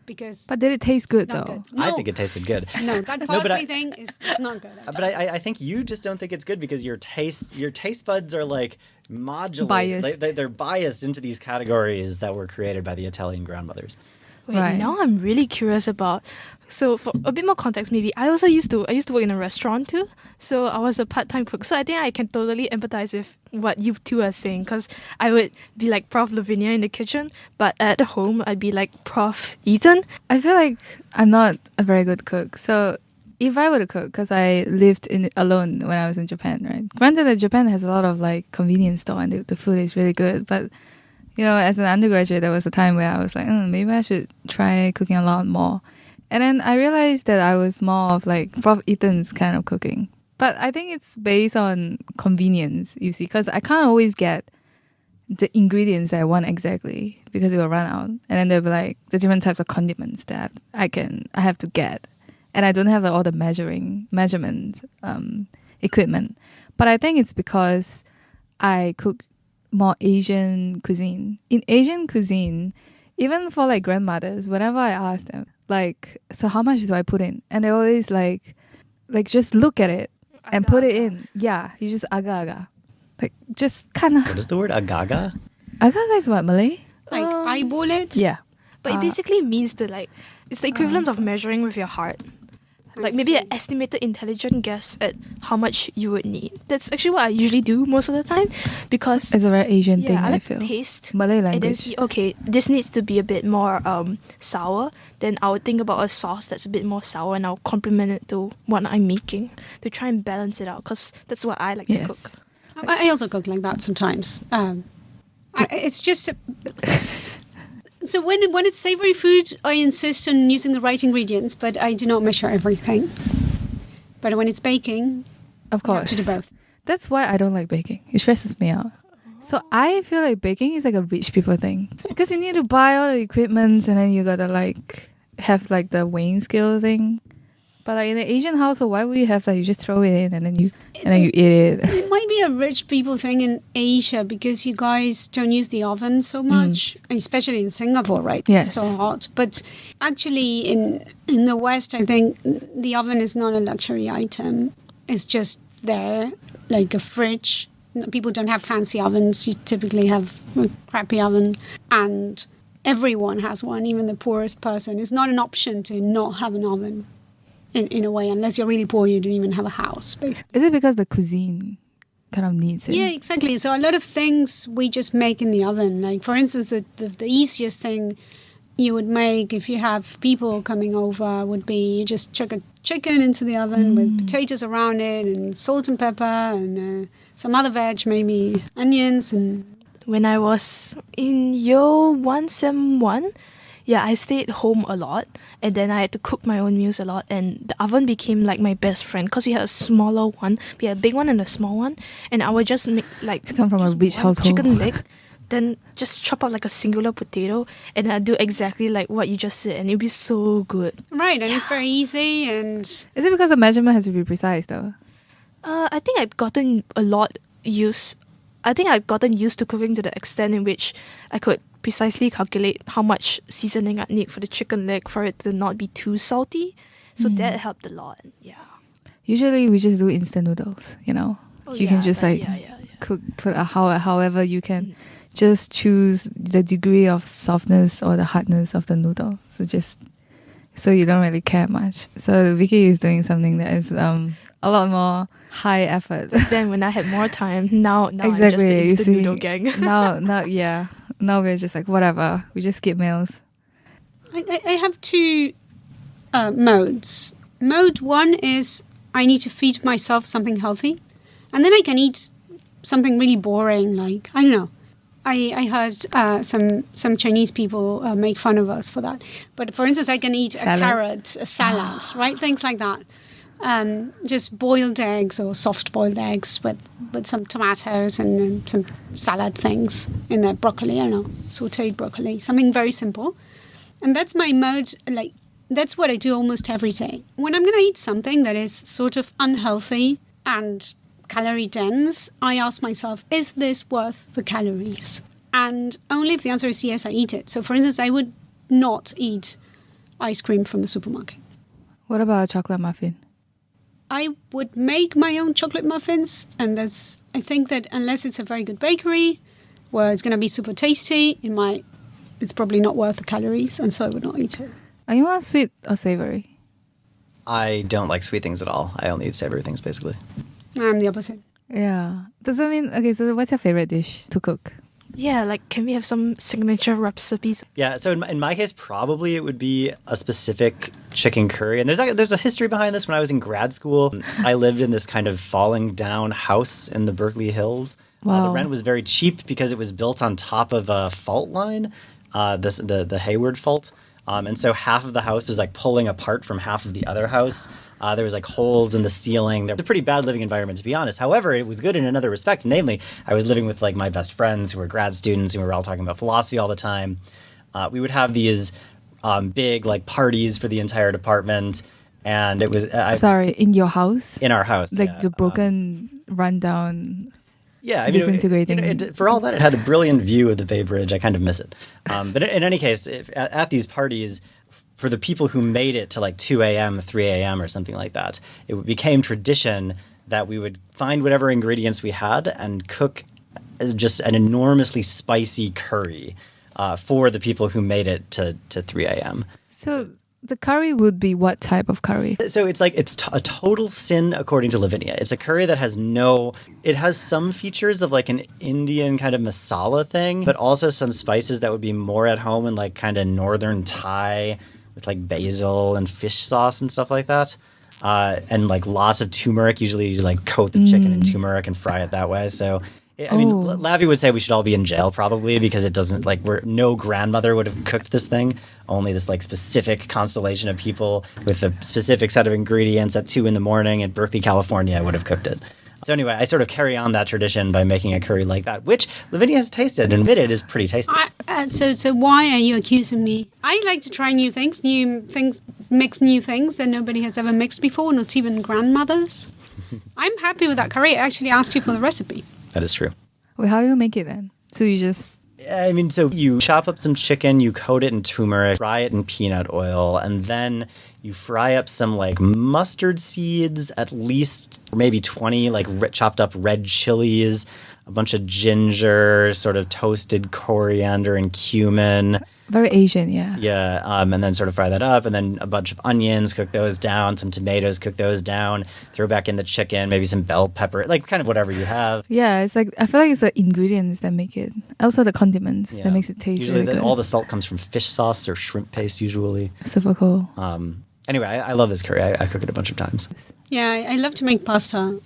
because... But did it taste good, though? Good. No. I think it tasted good. No, that parsley thing is not good. But I think you just don't think it's good because your taste buds are like modulated. Biased. They're biased into these categories that were created by the Italian grandmothers. Wait, Right. now I'm really curious about. So for a bit more context, maybe I used to work in a restaurant too. So I was a part-time cook. So I think I can totally empathize with what you two are saying, because I would be like Prof. Lavinia in the kitchen, but at home I'd be like Prof. Ethan. I feel like I'm not a very good cook. So if I were to cook, because I lived alone when I was in Japan, right? Granted that Japan has a lot of like convenience store and the food is really good, but you know, as an undergraduate, there was a time where I was like, maybe I should try cooking a lot more. And then I realized that I was more of like Prof. Ethan's kind of cooking. But I think it's based on convenience, you see, because I can't always get the ingredients that I want exactly because it will run out. And then there'll be like the different types of condiments that I have to get. And I don't have all the measurement equipment. But I think it's because I cook more Asian cuisine. In Asian cuisine, even for like grandmothers, whenever I ask them, like, so how much do I put in? And they always like just look at it and put it in. Yeah, you just aga. Like, just kind of... What is the word? Agaga? Agaga is what, Malay? Like eyeball it? Yeah. But it basically means that like it's the equivalent of measuring with your heart. Like maybe an estimated intelligent guess at how much you would need. That's actually what I usually do most of the time because It's a very Asian thing, I like feel. to taste Malay and then language. see, okay, this needs to be a bit more sour. Then I would think about a sauce that's a bit more sour and I'll complement it to what I'm making to try and balance it out because that's what I like to cook. Yes. I also cook like that sometimes. It's just... So when it's savory food, I insist on using the right ingredients, but I do not measure everything. But when it's baking, Of you have course. to do both. That's why I don't like baking. It stresses me out. So I feel like baking is like a rich people thing. It's because you need to buy all the equipment and then you gotta like have like the weighing scale thing. But like in an Asian household, why would you have that? You just throw it in and then you eat it. It might be a rich people thing in Asia because you guys don't use the oven so much, and especially in Singapore, right? Yes. It's so hot. But actually in the West, I think the oven is not a luxury item. It's just there, like a fridge. People don't have fancy ovens. You typically have a crappy oven. And everyone has one, even the poorest person. It's not an option to not have an oven. In a way, unless you're really poor, you don't even have a house, basically. Is it because the cuisine kind of needs it? Yeah, exactly. So a lot of things we just make in the oven. Like, for instance, the easiest thing you would make if you have people coming over would be you just chuck a chicken into the oven with potatoes around it and salt and pepper and some other veg, maybe onions. And When I was in year 1, Sem 1, I stayed home a lot and then I had to cook my own meals a lot and the oven became like my best friend because we had a smaller one. We had a big one and a small one and I would just make like come from a just rich one household. chicken leg, then just chop out like a singular potato and I'd do exactly like what you just said and it'd be so good. right, and it's very easy. And Is it because the measurement has to be precise though? I think I'd gotten used to cooking to the extent in which I could precisely calculate how much seasoning I'd need for the chicken leg for it to not be too salty. So that helped a lot. Yeah. Usually we just do instant noodles, you know. You can just like cook, however you can. Just choose the degree of softness or the hardness of the noodle. So you don't really care much. So Vicky is doing something that is a lot more high effort. Then when I had more time, now I'm just Exactly, the you instant see. noodle gang. Now we're just like whatever. We just skip meals. I have two modes. Mode one is I need to feed myself something healthy, and then I can eat something really boring, like, I don't know. I heard some Chinese people make fun of us for that. But for instance, I can eat Salad. a carrot, a salad, right? Things like that. Just boiled eggs or soft boiled eggs with some tomatoes and some salad things in there, broccoli, I don't know, sauteed broccoli, something very simple. And that's my mode, like, that's what I do almost every day. When I'm going to eat something that is sort of unhealthy and calorie dense, I ask myself, is this worth the calories? And only if the answer is yes, I eat it. So for instance, I would not eat ice cream from the supermarket. What about a chocolate muffin? I would make my own chocolate muffins, and I think that unless it's a very good bakery where it's going to be super tasty, it's probably not worth the calories, and so I would not eat it. Are you more sweet or savory? I don't like sweet things at all. I only eat savory things, basically. I'm the opposite. Yeah. Does that mean okay? So what's your favorite dish to cook? Yeah, like can we have some signature recipes? Yeah, so in my case, probably it would be a specific chicken curry. And there's a history behind this. When I was in grad school, I lived in this kind of falling down house in the Berkeley Hills. Wow. The rent was very cheap because it was built on top of a fault line, the Hayward Fault. And so half of the house was like pulling apart from half of the other house. There was like holes in the ceiling. There was a pretty bad living environment, to be honest. However, it was good in another respect. Namely, I was living with like my best friends who were grad students and we were all talking about philosophy all the time. We would have these big like parties for the entire department. And it was... in your house? In our house, like yeah. The broken, rundown... Yeah, I mean, disintegrating. For all that, it had a brilliant view of the Bay Bridge. I kind of miss it. But in any case, at these parties, for the people who made it to like 2 a.m., 3 a.m. or something like that, it became tradition that we would find whatever ingredients we had and cook just an enormously spicy curry for the people who made it to 3 a.m. So the curry would be what type of curry? So it's a total sin according to Lavinia. It's a curry that has it has some features of like an Indian kind of masala thing, but also some spices that would be more at home in like kind of northern Thai with like basil and fish sauce and stuff like that. And like lots of turmeric. Usually you like coat the chicken in turmeric and fry it that way. So I mean, Lavi would say we should all be in jail probably because it doesn't like no grandmother would have cooked this thing. Only this like specific constellation of people with a specific set of ingredients at 2 a.m. in Berkeley, California would have cooked it. So anyway, I sort of carry on that tradition by making a curry like that, which Lavinia has tasted and admitted is pretty tasty. So why are you accusing me? I like to try new things, mix new things that nobody has ever mixed before, not even grandmothers. I'm happy with that curry. I actually asked you for the recipe. That is true. Well, how do you make it then? So you just... I mean, so you chop up some chicken, you coat it in turmeric, fry it in peanut oil, and then you fry up some like mustard seeds, at least maybe 20 like chopped up red chilies, a bunch of ginger, sort of toasted coriander and cumin. Very Asian, yeah. Yeah, and then sort of fry that up, and then a bunch of onions, cook those down, some tomatoes, cook those down, throw back in the chicken, maybe some bell pepper, like kind of whatever you have. Yeah, it's like, I feel like it's the ingredients that make it, also the condiments that makes it taste usually really good. All the salt comes from fish sauce or shrimp paste usually. Super cool. Anyway, I love this curry. I cook it a bunch of times. Yeah, I love to make pasta.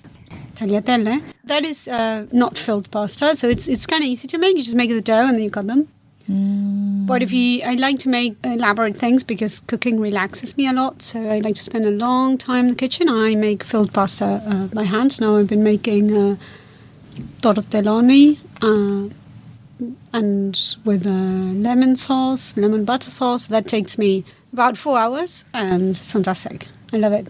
Tagliatelle. That is not filled pasta, so it's kind of easy to make. You just make the dough and then you cut them. But I like to make elaborate things because cooking relaxes me a lot. So I like to spend a long time in the kitchen. I make filled pasta by hand. Now I've been making tortelloni and with lemon butter sauce. That takes me about 4 hours and it's fantastic. I love it.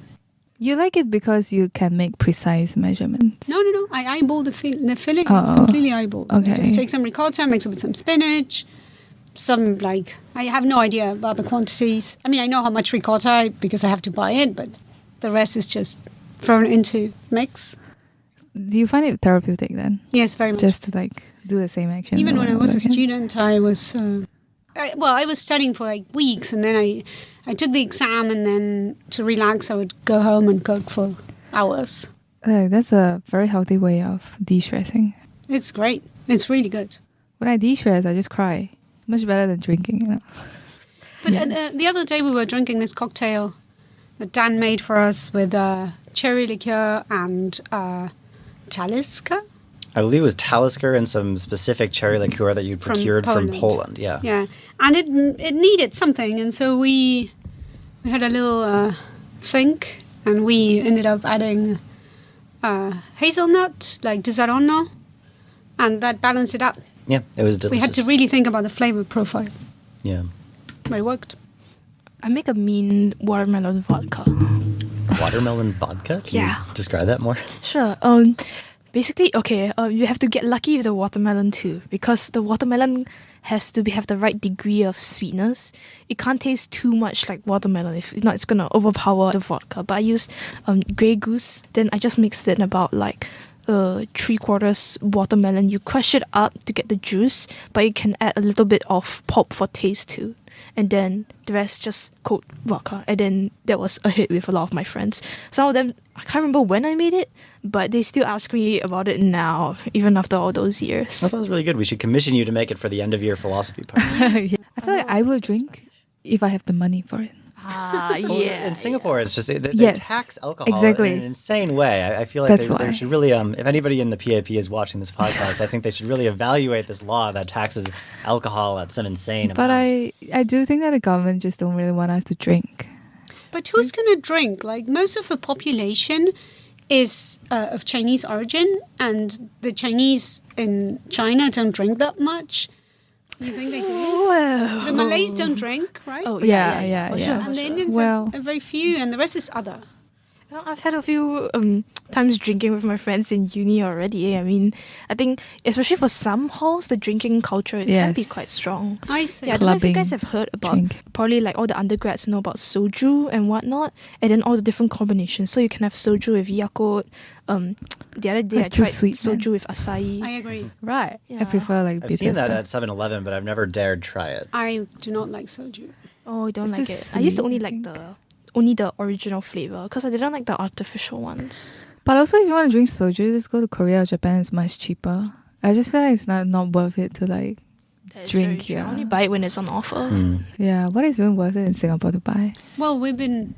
You like it because you can make precise measurements? No. I eyeball the filling. The filling is completely eyeballed. Okay. I just take some ricotta, mix it with some spinach. I have no idea about the quantities. I mean, I know how much ricotta because I have to buy it, but the rest is just thrown into mix. Do you find it therapeutic then? Yes, very much. Just to like do the same action? Even when I was a student, I was... I was studying for like weeks and then I took the exam and then to relax I would go home and cook for hours. That's a very healthy way of de-stressing. It's great. It's really good. When I de-stress, I just cry. It's much better than drinking, you know. But the other day we were drinking this cocktail that Dan made for us with cherry liqueur and Talisker. I believe it was Talisker and some specific cherry liqueur that you procured from Poland. Yeah. Yeah, and it needed something, and so we had a little think, and we ended up adding hazelnut, like Disaronno, and that balanced it up. Yeah, it was delicious. We had to really think about the flavor profile. Yeah. But it worked. I make a mean watermelon vodka. Watermelon vodka? Can you describe that more? Sure. Basically, you have to get lucky with the watermelon too, because the watermelon has to have the right degree of sweetness. It can't taste too much like watermelon. If not, it's gonna overpower the vodka. But I use Grey Goose. Then I just mixed it in about like 3/4 watermelon. You crush it up to get the juice, but you can add a little bit of pulp for taste too. And then the rest just cold vodka. And then that was a hit with a lot of my friends. Some of them, I can't remember when I made it, but they still ask me about it now, even after all those years. That sounds really good. We should commission you to make it for the end of year philosophy party. I feel like I will drink if I have the money for it. Well, yeah. in Singapore, it's just they Yes, tax alcohol exactly. in an insane way. I feel like That's they why. should really, if anybody in the PAP is watching this podcast, I think they should really evaluate this law that taxes alcohol at some insane But amount. I do think that the government just don't really want us to drink. But who's going to drink? Like, most of the population is of Chinese origin, and the Chinese in China don't drink that much. You think they do? Well, The Malays don't drink, right? Oh, Yeah, for yeah. sure, And for the sure. Indians Well- are very few, and the rest is other. Well, I've had a few times drinking with my friends in uni already. I mean, I think especially for some halls, the drinking culture it can be Yes. quite strong. I see. Yeah, I don't know if you Clubbing, guys have heard about drink. probably like all the undergrads know about soju and whatnot, and then all the different combinations. So you can have soju with Yakult. The other day That's I too tried sweet, man. soju with acai. I agree. Right. Yeah. I prefer like I've bitter seen that stuff. at 7-Eleven, but I've never dared try it. I do not like soju. Oh, I don't It's like just it. I used to sweet, only I like think. only the original flavor because I didn't like the artificial ones. But also, if you want to drink soju, just go to Korea or Japan. It's much cheaper. I just feel like it's not worth it to like. That's Drink, very true. yeah. I only buy it when it's on offer. Mm. Yeah, what is even worth it in Singapore to buy? Well, we've been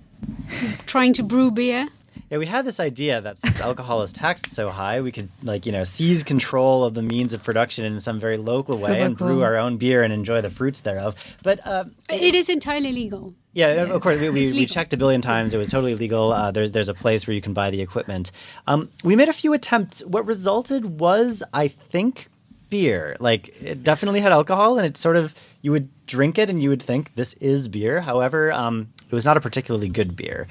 trying to brew beer. Yeah, we had this idea that since alcohol is taxed so high, we could seize control of the means of production in some very local way Super and brew cool. our own beer and enjoy the fruits thereof. But It is entirely legal. yeah, Yes. of course, we legal. checked a billion times. It was totally legal. There's a place where you can buy the equipment. We made a few attempts. What resulted was, I think, beer. Like, it definitely had alcohol, and it's sort of, you would drink it and you would think this is beer. However, it was not a particularly good beer.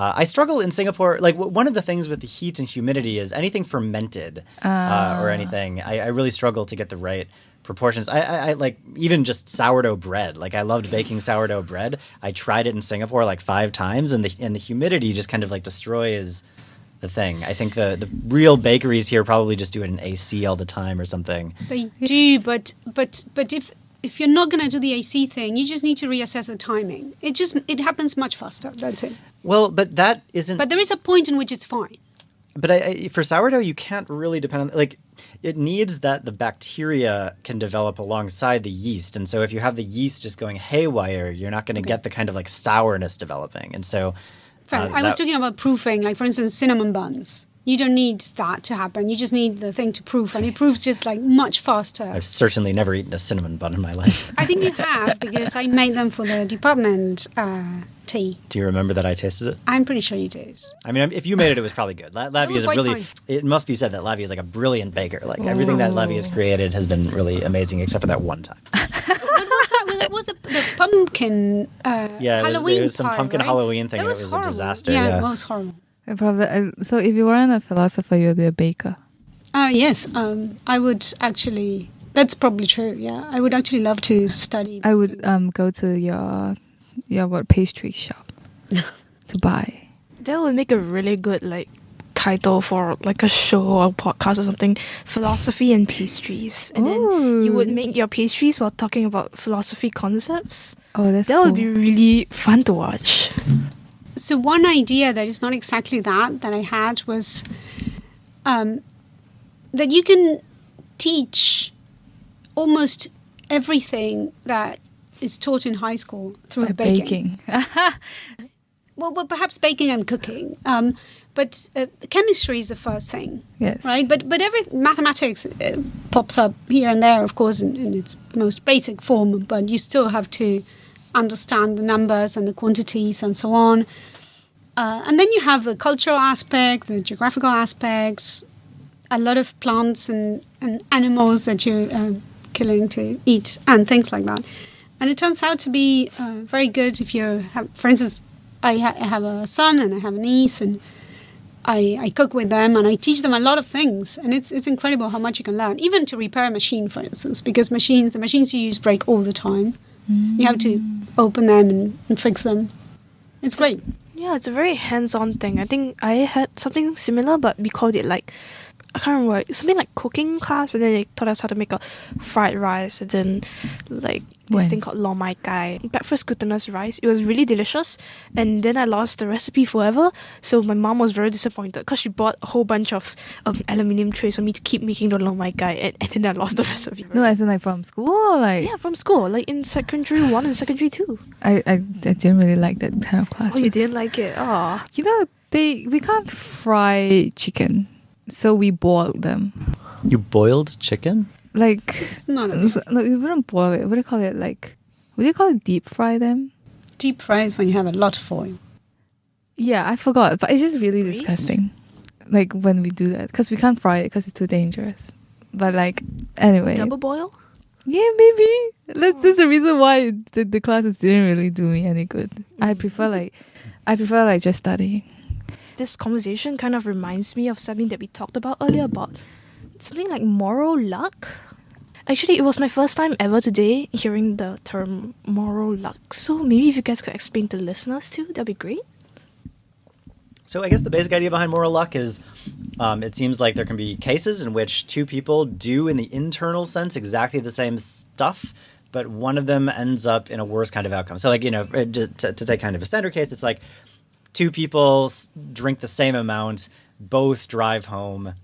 I struggle in Singapore. Like, one of the things with the heat and humidity is anything fermented or anything. I really struggle to get the right proportions. I like even just sourdough bread. Like, I loved baking sourdough bread. I tried it in Singapore like 5 times, and the humidity just kind of like destroys the thing. I think the real bakeries here probably just do it in AC all the time or something. They do, but if you're not going to do the AC thing, you just need to reassess the timing. It happens much faster. That's it. Well, but that isn't. But there is a point in which it's fine. But for sourdough, you can't really depend on, like, it needs that the bacteria can develop alongside the yeast. And so if you have the yeast just going haywire, you're not going to get the kind of like sourness developing. And so Fair. I was talking about proofing, like for instance, cinnamon buns. You don't need that to happen. You just need the thing to proof, and it proves just like much faster. I've certainly never eaten a cinnamon bun in my life. I think you have because I made them for the department tea. Do you remember that I tasted it? I'm pretty sure you did. I mean, if you made it, it was probably good. Lavia is a quite really, fine. it must be said that Lavia is like a brilliant baker. Like, everything that Lavia has created has been really amazing, except for that one time. What was that? Well, it was the pumpkin Yeah, Halloween there was some pie, pumpkin right? Halloween thing. That It was was horrible. a disaster. Yeah, Yeah. it was horrible. So if you weren't a philosopher, you'd be a baker. Yes, I would actually. That's probably true. Yeah, I would actually love to study. I would go to your pastry shop to buy. That would make a really good like title for like a show or podcast or something. Philosophy and pastries, and then you would Ooh. make your pastries while talking about philosophy concepts. Oh, that's That cool. would be really fun to watch. So one idea that is not exactly that I had was that you can teach almost everything that is taught in high school through By baking. Well, perhaps baking and cooking. But chemistry is the first thing, Yes. right? But every mathematics pops up here and there, of course, in its most basic form. But you still have to understand the numbers and the quantities and so on. And then you have the cultural aspect, the geographical aspects, a lot of plants and animals that you're killing to eat and things like that. And it turns out to be very good if you have, for instance, I have a son and I have a niece, and I cook with them and I teach them a lot of things. And it's incredible how much you can learn, even to repair a machine, for instance, because the machines you use break all the time. You have to open them and fix them. It's great. Yeah, it's a very hands-on thing. I think I had something similar, but we called it like, I can't remember, something like cooking class, and then they taught us how to make a fried rice, and then like this When? thing called lo mai kai, breakfast glutinous rice. It was really delicious, and then I lost the recipe forever. So my mom was very disappointed because she bought a whole bunch of aluminium trays for me to keep making the lo mai kai, and then I lost the recipe. No, as in like from school or like... Yeah, from school, like in secondary 1 and secondary 2. I didn't really like that kind of classes. Oh, you didn't like it? Oh. You know, we can't fry chicken, so we boiled them. You boiled chicken? Like, It's not a no, we wouldn't boil it. What do you call it? Like, would you call it deep fry them? deep fried when you have a lot of oil. Yeah, I forgot, but it's just really Grease? disgusting. Like when we do that, because we can't fry it because it's too dangerous. But like, anyway, Double boil? yeah, maybe that's the reason why the classes didn't really do me any good. I prefer like just studying. This conversation kind of reminds me of something that we talked about earlier about something like moral luck. Actually, it was my first time ever today hearing the term moral luck. So maybe if you guys could explain to listeners too, that'd be great. So I guess the basic idea behind moral luck is it seems like there can be cases in which two people do in the internal sense exactly the same stuff, but one of them ends up in a worse kind of outcome. So like, just to take kind of a standard case, it's like two people drink the same amount, both drive home,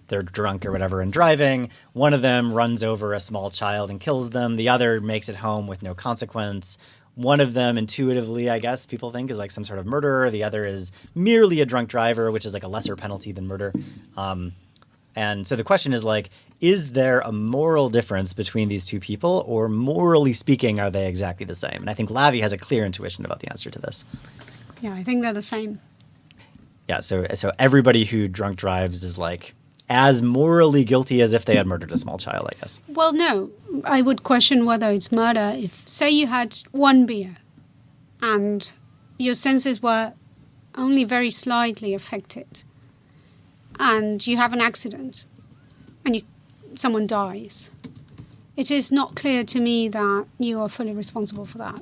they're drunk or whatever and driving. One of them runs over a small child and kills them. The other makes it home with no consequence. One of them, intuitively, I guess, people think is like some sort of murderer. The other is merely a drunk driver, which is like a lesser penalty than murder. And so the question is like, is there a moral difference between these two people, or morally speaking, are they exactly the same? And I think Lavi has a clear intuition about the answer to this. Yeah, I think they're the same. Yeah, so everybody who drunk drives is like as morally guilty as if they had murdered a small child, I guess. Well, no. I would question whether it's murder if, say, you had one beer and your senses were only very slightly affected and you have an accident and someone dies. It is not clear to me that you are fully responsible for that.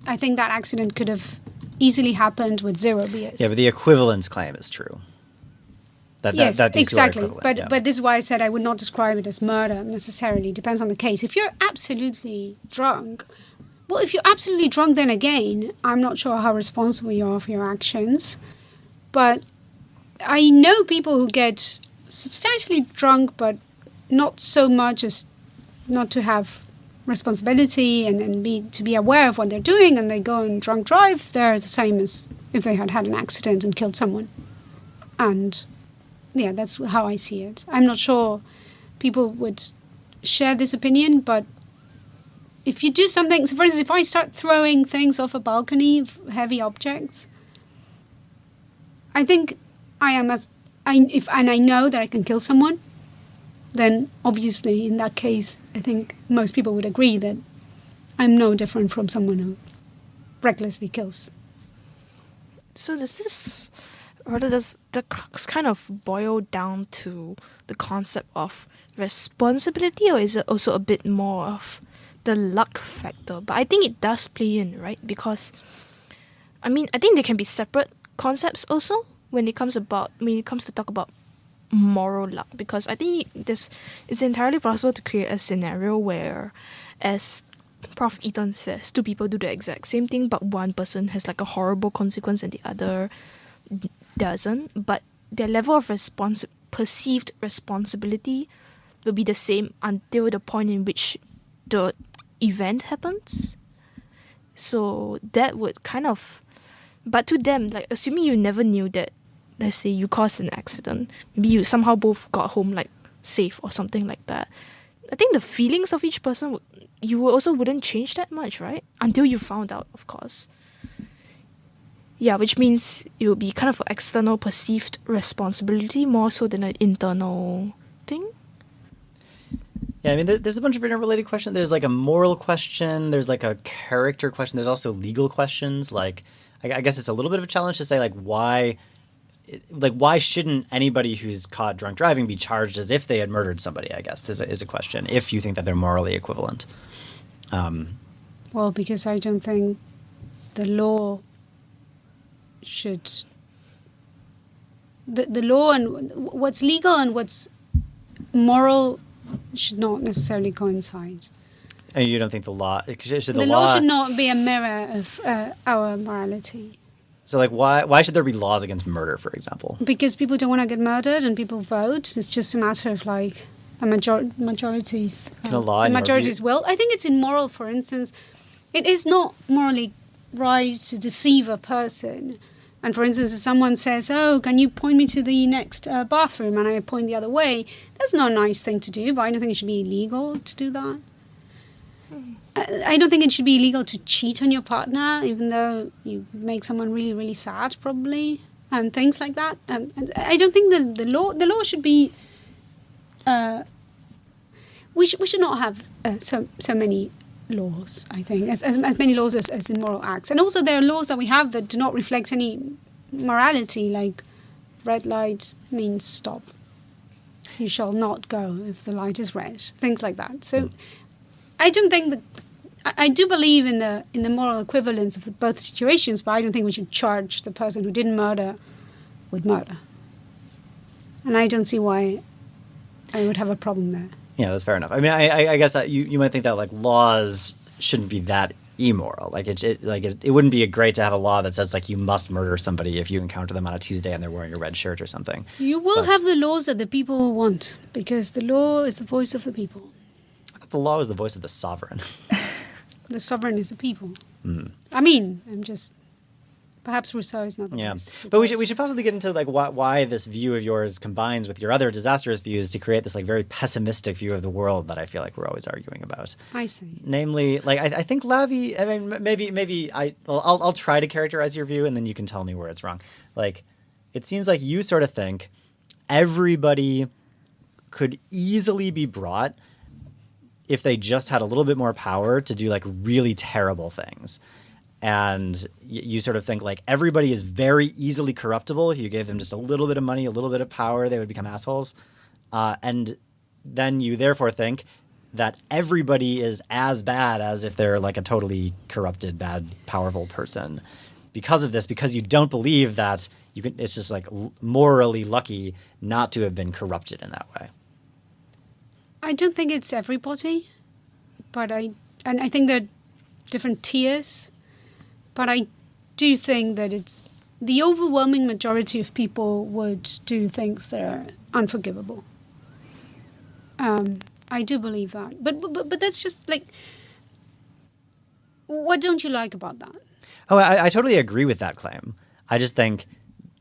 I think that accident could have easily happened with 0 beers. Yeah, but the equivalence claim is true. Yes, that these two are exactly. equivalent, yeah. But this is why I said I would not describe it as murder necessarily. Depends on the case. If you're absolutely drunk, well, if you're absolutely drunk, then again, I'm not sure how responsible you are for your actions. But I know people who get substantially drunk, but not so much as not to have responsibility and be aware of what they're doing, and they go and drunk drive. They're the same as if they had an accident and killed someone. And yeah, that's how I see it. I'm not sure people would share this opinion, but if you do something, so for instance, if I start throwing things off a balcony, heavy objects, I think I am and I know that I can kill someone, then obviously in that case, I think most people would agree that I'm no different from someone who recklessly kills. So does the crux kind of boil down to the concept of responsibility, or is it also a bit more of the luck factor? But I think it does play in, right? Because I think they can be separate concepts also when it comes to talk about moral luck, because I think it's entirely possible to create a scenario where, as Prof. Eaton says, two people do the exact same thing, but one person has like a horrible consequence and the other doesn't, but their level of perceived responsibility will be the same until the point in which the event happens. So that would kind of, but to them, like assuming you never knew that, let's say you caused an accident, maybe you somehow both got home like safe or something like that, I think the feelings of each person you also wouldn't change that much, right? Until you found out, of course. Yeah, which means it would be kind of an external perceived responsibility more so than an internal thing. Yeah, I mean, there's a bunch of interrelated questions. There's like a moral question. There's like a character question. There's also legal questions. Like, I guess it's a little bit of a challenge to say like why shouldn't anybody who's caught drunk driving be charged as if they had murdered somebody? I guess is a question. If you think that they're morally equivalent. Well, because I don't think the law should. The law and what's legal and what's moral should not necessarily coincide. And you don't think the law should The law should not be a mirror of our morality. So, like, why should there be laws against murder, for example? Because people don't want to get murdered and people vote. It's just a matter of like a majority's Can a law, the in your majority's view- will. I think it's immoral. For instance, it is not morally right to deceive a person. And for instance, if someone says, "Oh, can you point me to the next bathroom?" and I point the other way, that's not a nice thing to do. But I don't think it should be illegal to do that. I don't think it should be illegal to cheat on your partner, even though you make someone really, really sad, probably, and things like that. And I don't think the law should be. We should not have so many laws. I think as many laws as immoral acts, and also there are laws that we have that do not reflect any morality, like red light means stop. You shall not go if the light is red. Things like that. So. I don't think that. I do believe in the moral equivalence of both situations, but I don't think we should charge the person who didn't murder with murder. And I don't see why I would have a problem there. Yeah, that's fair enough. I mean, I guess that you might think that like laws shouldn't be that immoral. Like it wouldn't be great to have a law that says like you must murder somebody if you encounter them on a Tuesday and they're wearing a red shirt or something. You will have the laws that the people want, because the law is the voice of the people. The law is the voice of the sovereign. The sovereign is the people. I mean, I'm just... Perhaps Rousseau is not the Yeah, best. but we should possibly get into like why this view of yours combines with your other disastrous views to create this like very pessimistic view of the world that I feel like we're always arguing about. I see. Namely, like I think Lavi. I mean, maybe I'll try to characterize your view, and then you can tell me where it's wrong. Like, it seems like you sort of think everybody could easily be brought if they just had a little bit more power to do like really terrible things. And you sort of think like everybody is very easily corruptible. If you gave them just a little bit of money, a little bit of power, they would become assholes. And then you therefore think that everybody is as bad as if they're like a totally corrupted, bad, powerful person. Because of this, because you don't believe that you can, it's just like morally lucky not to have been corrupted in that way. I don't think it's everybody, but I think there are different tiers. But I do think that it's the overwhelming majority of people would do things that are unforgivable. I do believe that, but that's just like, what don't you like about that? Oh, I totally agree with that claim. I just think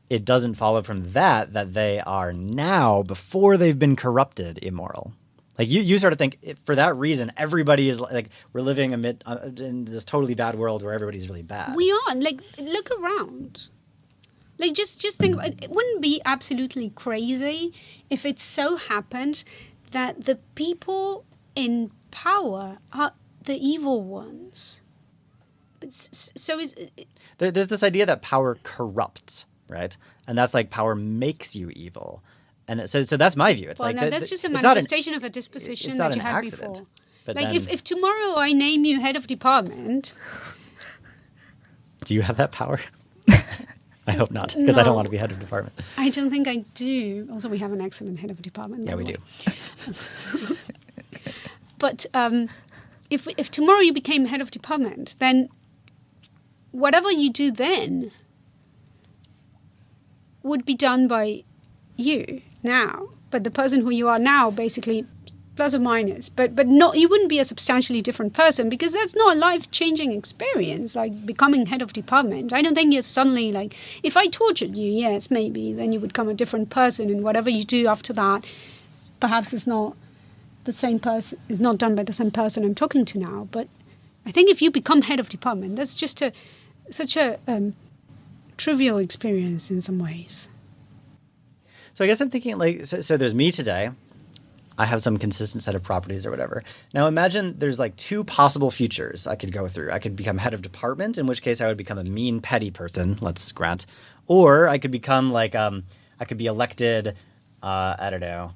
it doesn't follow from that they are now, before they've been corrupted, immoral. Like you sort of think for that reason, everybody is like we're living amid in this totally bad world where everybody's really bad. We are. Like, look around. Like, just think. It wouldn't be absolutely crazy if it so happened that the people in power are the evil ones. But so is There's this idea that power corrupts, right? And that's like power makes you evil. And so that's my view. It's well, like no, that's just a it's manifestation of a disposition it's not that you an had accident, before. but Like, then- if tomorrow I name you head of department, Do you have that power? I hope not, because I don't No. want to be head of department. I don't think I do. Also, we have an excellent head of department. Yeah, by we the do. way. But if tomorrow you became head of department, then whatever you do then would be done by you now. But the person who you are now, basically, plus or minus, but not, you wouldn't be a substantially different person, because that's not a life-changing experience, like becoming head of department. I don't think you're suddenly like, if I tortured you, yes, maybe, then you would become a different person, and whatever you do after that, perhaps it's not the same person, is not done by the same person I'm talking to now. But I think if you become head of department, that's just such a trivial experience in some ways. So I guess I'm thinking like, so there's me today. I have some consistent set of properties or whatever. Now imagine there's like two possible futures I could go through. I could become head of department, in which case I would become a mean, petty person, let's grant. Or I could become like, I could be elected, I don't know,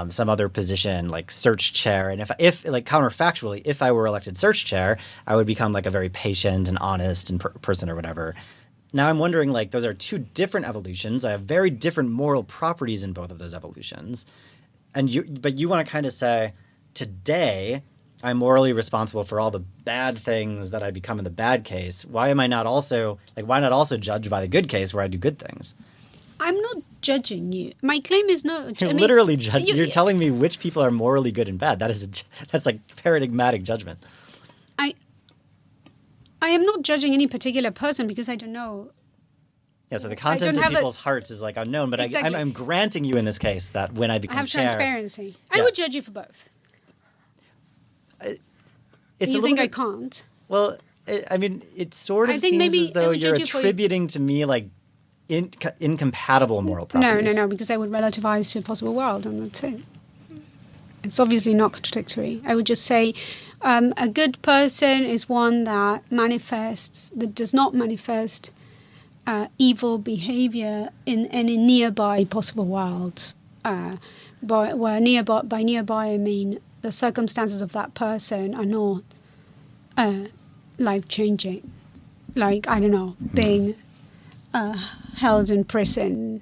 some other position like search chair. And if like counterfactually, if I were elected search chair, I would become like a very patient and honest and person or whatever. Now I'm wondering, like, those are two different evolutions. I have very different moral properties in both of those evolutions. But you want to kind of say, today, I'm morally responsible for all the bad things that I become in the bad case, why not also judge by the good case where I do good things? I'm not judging you. My claim is not. You're literally judging. You're telling me which people are morally good and bad. That's like paradigmatic judgment. I am not judging any particular person because I don't know. Yeah, so the content of people's hearts is like unknown, but exactly. I'm granting you in this case that when I become chair... I have transparency. I would judge you for both. You think I can't? Well, it sort of seems as though you're attributing to me like incompatible moral properties. No, because I would relativize to a possible world, and that's it. It's obviously not contradictory. I would just say a good person is one that does not manifest evil behavior in any nearby possible world. By nearby, I mean the circumstances of that person are not life-changing. Like, I don't know, being held in prison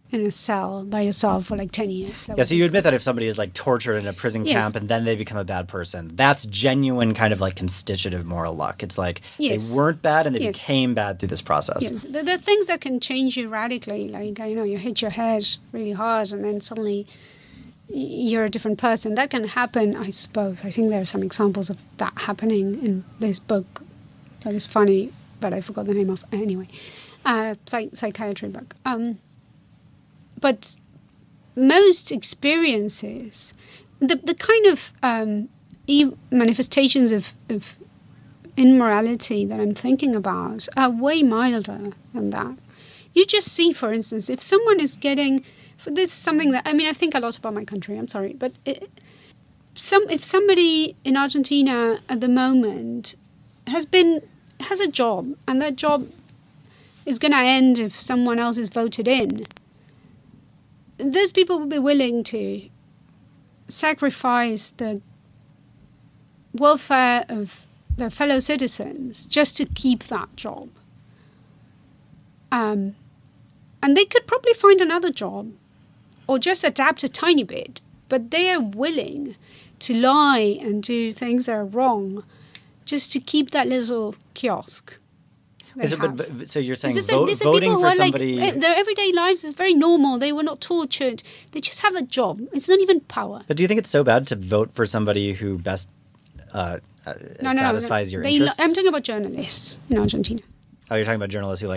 in a cell by yourself for like 10 years. So you admit that if somebody is like tortured in a prison camp and then they become a bad person, that's genuine kind of like constitutive moral luck. It's like they weren't bad and they became bad through this process. Yes, there are things that can change you radically. Like, you hit your head really hard and then suddenly you're a different person. That can happen, I suppose. I think there are some examples of that happening in this book that is funny, but I forgot the name of. Anyway, psychiatry book. But most experiences, the kind of manifestations of immorality that I'm thinking about are way milder than that. You just see, for instance, if someone is getting... This is something that... I think a lot about my country, I'm sorry. But if somebody in Argentina at the moment has a job, and that job is going to end if someone else is voted in... Those people will be willing to sacrifice the welfare of their fellow citizens just to keep that job. And they could probably find another job or just adapt a tiny bit, but they are willing to lie and do things that are wrong just to keep that little kiosk. So you're saying these voting people for who somebody... Like, their everyday lives is very normal. They were not tortured. They just have a job. It's not even power. But do you think it's so bad to vote for somebody who best satisfies your interests? I'm talking about journalists in Argentina. Oh, you're talking about journalists who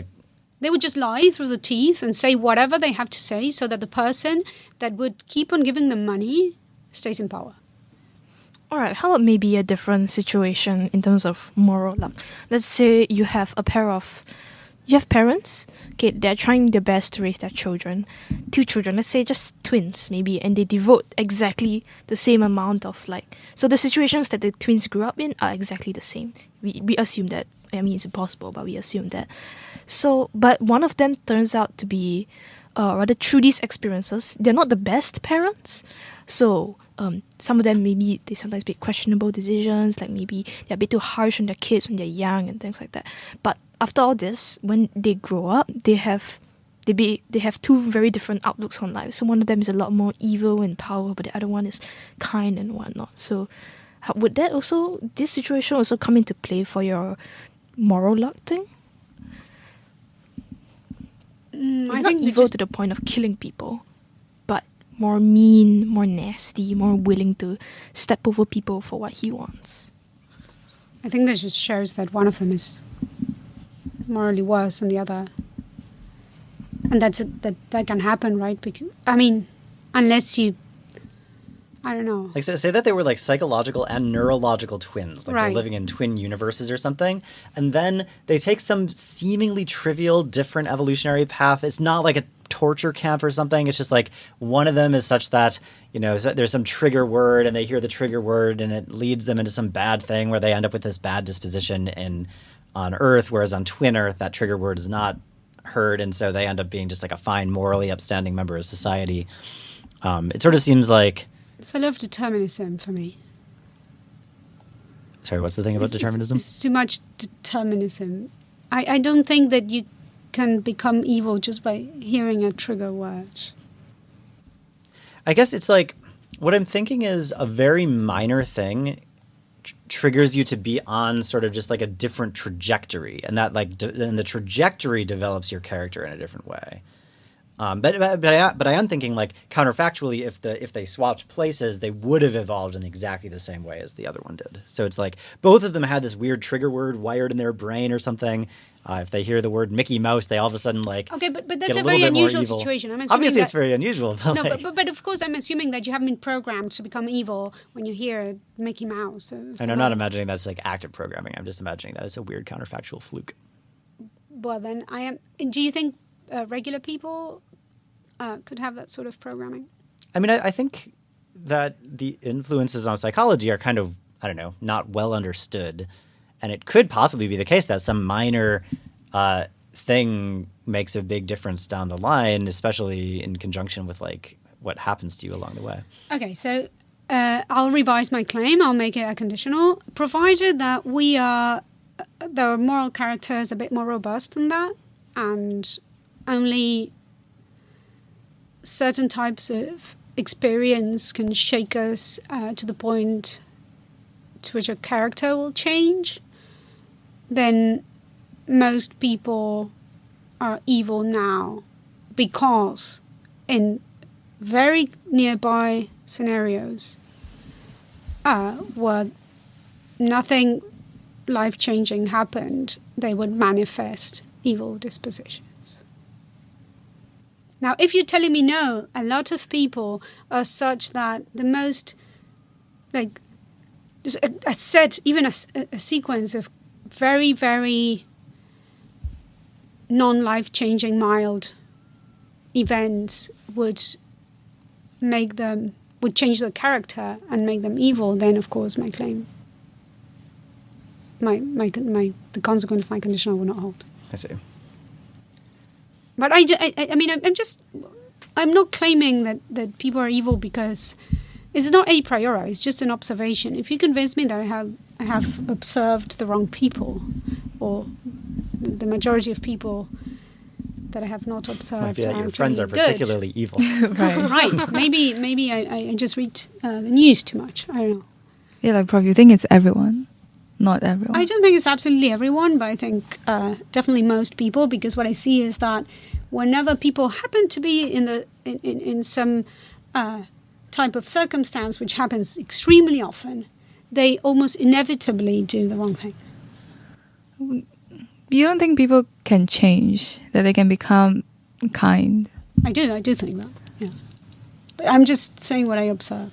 They would just lie through the teeth and say whatever they have to say so that the person that would keep on giving them money stays in power. All right, how about maybe a different situation in terms of moral luck? Let's say you have parents, okay, they're trying their best to raise their children. 2 children, let's say just twins maybe, and they devote exactly the same amount of so the situations that the twins grew up in are exactly the same. We assume that, it's impossible, but we assume that. So, but one of them turns out to be, rather through these experiences, they're not the best parents. So, some of them maybe they sometimes make questionable decisions, like maybe they're a bit too harsh on their kids when they're young and things like that. But after all this, when they grow up, they have 2 very different outlooks on life. So one of them is a lot more evil and power, but the other one is kind and whatnot. So would this situation also come into play for your moral luck thing? I think evil to the point of killing people, but more mean, more nasty, more willing to step over people for what he wants. I think that just shows that one of them is morally worse than the other. And that can happen, right? Because, unless you... I don't know. Say that they were psychological and neurological twins, right. They're living in twin universes or something, and then they take some seemingly trivial, different evolutionary path. It's not like a torture camp or something. It's just one of them is such that, there's some trigger word and they hear the trigger word and it leads them into some bad thing where they end up with this bad disposition on Earth, whereas on Twin Earth, that trigger word is not heard, and so they end up being just a fine, morally upstanding member of society. It sort of seems like... It's a lot of determinism for me. Sorry, what's the thing about determinism? It's too much determinism. I don't think that you can become evil just by hearing a trigger word. I guess it's what I'm thinking is a very minor thing triggers you to be on sort of just like a different trajectory, and that like and the trajectory develops your character in a different way. But I am thinking like counterfactually, if they swapped places, they would have evolved in exactly the same way as the other one did. So it's like both of them had this weird trigger word wired in their brain or something. If they hear the word Mickey Mouse, they all of a sudden like Okay, but that's get a a very little bit more unusual evil. situation. I'm assuming Obviously, that, it's very unusual. But no, like, but of course, I'm assuming that you haven't been programmed to become evil when you hear Mickey Mouse. and I'm not imagining that's like active programming. I'm just imagining that it's a weird counterfactual fluke. Well, then I am. Do you think regular people could have that sort of programming? I mean, I think that the influences on psychology are kind of, I don't know, not well understood. And it could possibly be the case that some minor thing makes a big difference down the line, especially in conjunction with like what happens to you along the way. Okay, so I'll revise my claim. I'll make it a conditional, provided that the moral character is a bit more robust than that, and only certain types of experience can shake us to the point to which a character will change. Then most people are evil now because in very nearby scenarios where nothing life-changing happened, they would manifest evil dispositions. Now, if you're telling me no, a lot of people are such that the most, like, just a set, even a sequence of very, very non-life-changing mild events would change their character and make them evil, then of course my claim, the consequence of my conditional will not hold. I see. But I mean, I'm not claiming that people are evil because it's not a priori. It's just an observation. If you convince me that I have observed the wrong people, or the majority of people that I have not observed, I feel like are your friends are actually good. particularly evil. Right. Maybe I just read the news too much. I don't know. Yeah, like, Prof, you think it's everyone? Not everyone. I don't think it's absolutely everyone, but I think definitely most people, because what I see is that whenever people happen to be in some type of circumstance, which happens extremely often, they almost inevitably do the wrong thing. You don't think people can change, that they can become kind? I do think that, yeah. But I'm just saying what I observe.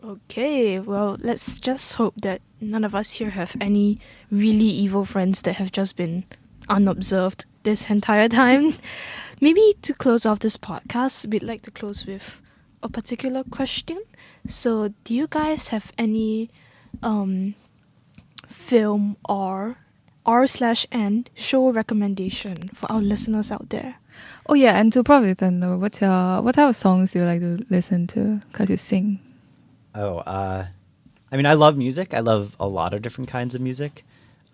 Okay, well, let's just hope that none of us here have any really evil friends that have just been unobserved this entire time. Maybe to close off this podcast, we'd like to close with a particular question. So, do you guys have any film or r/and show recommendation for our listeners out there? Oh yeah, and to probably then know what type of songs you like to listen to because you sing. Oh, I mean, I love music. I love a lot of different kinds of music.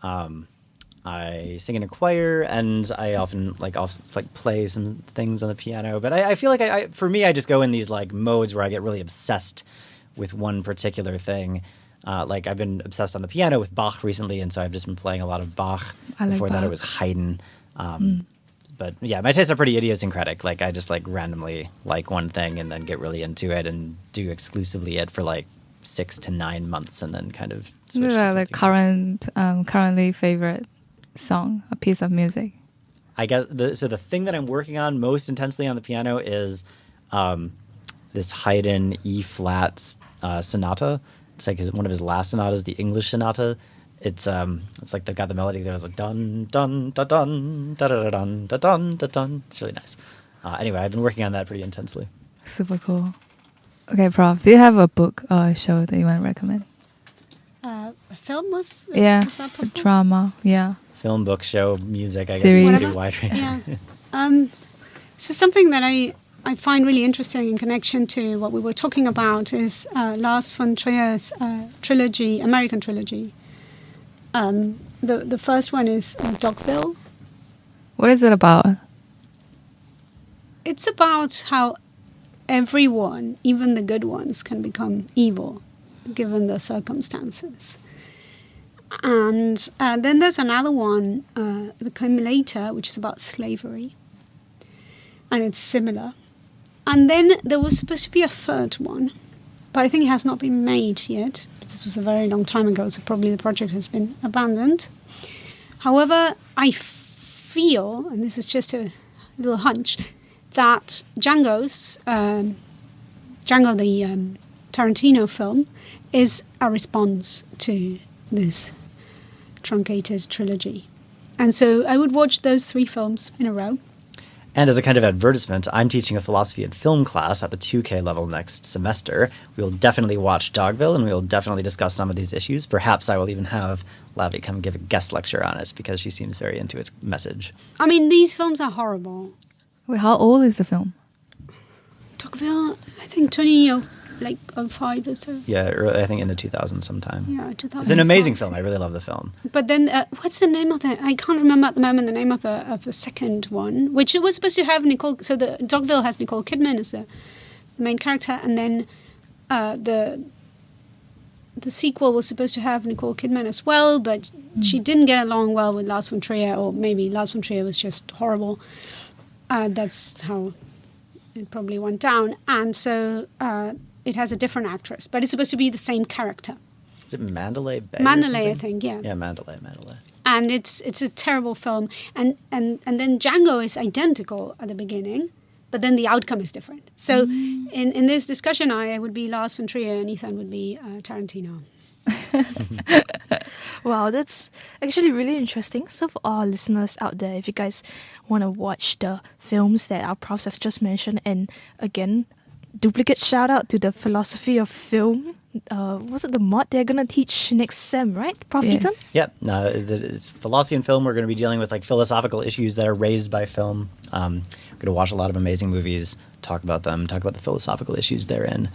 I sing in a choir, and I often also play some things on the piano. But I feel like for me, I just go in these like modes where I get really obsessed with one particular thing. Like I've been obsessed on the piano with Bach recently, and so I've just been playing a lot of Bach. Before that, it was Haydn. But yeah, my tastes are pretty idiosyncratic. Like I just randomly like one thing and then get really into it and do exclusively it for 6 to 9 months and then kind of switch to like something currently favorite song, a piece of music. I guess the thing that I'm working on most intensely on the piano is this Haydn E flat sonata. It's like one of his last sonatas, the English sonata. It's like they've got the melody that was like dun dun da dun da da dun da dun da dun. It's really nice. Anyway, I've been working on that pretty intensely. Super cool. Okay, Prof, do you have a book or a show that you want to recommend? A film was Yeah, is that a possible? drama. Yeah. Film, book, show, music. I Series. guess it's pretty wide range. Yeah. So something that I find really interesting in connection to what we were talking about is Lars von Trier's trilogy, American trilogy. The first one is Dogville. What is it about? It's about how everyone, even the good ones, can become evil. given the circumstances. And then there's another one that came later, which is about slavery. And it's similar. And then there was supposed to be a third one, but I think it has not been made yet. This was a very long time ago, so probably the project has been abandoned. However, I feel, and this is just a little hunch, that Django, the Tarantino film, is a response to this truncated trilogy. And so I would watch those 3 films in a row. And as a kind of advertisement, I'm teaching a philosophy and film class at the 2K level next semester. We will definitely watch Dogville, and we will definitely discuss some of these issues. Perhaps I will even have Lavi come give a guest lecture on it, because she seems very into its message. I mean, these films are horrible. Wait, how old is the film? Dogville, I think 05 or so. Yeah, I think in the 2000s sometime. Yeah, 2000. It's an amazing film. I really love the film. But then, what's the name of the? I can't remember at the moment the name of the second one, which it was supposed to have Nicole. So the Dogville has Nicole Kidman as the main character, and then the sequel was supposed to have Nicole Kidman as well, but she didn't get along well with Lars von Trier, or maybe Lars von Trier was just horrible. That's how it probably went down, and so. It has a different actress, but it's supposed to be the same character. Is it Mandalay Bay? Mandalay, I think, yeah. Yeah, Mandalay. And it's a terrible film. And then Django is identical at the beginning, but then the outcome is different. So in this discussion, I would be Lars von Trier and Ethan would be Tarantino. Wow, that's actually really interesting. So for all listeners out there, if you guys want to watch the films that our profs have just mentioned, and again, duplicate shout out to the philosophy of film. Was it the mod they're gonna teach next sem, right, Prof. Yes. Ethan? Yep. No, it's philosophy and film. We're going to be dealing with like philosophical issues that are raised by film. We're going to watch a lot of amazing movies, talk about them, talk about the philosophical issues therein.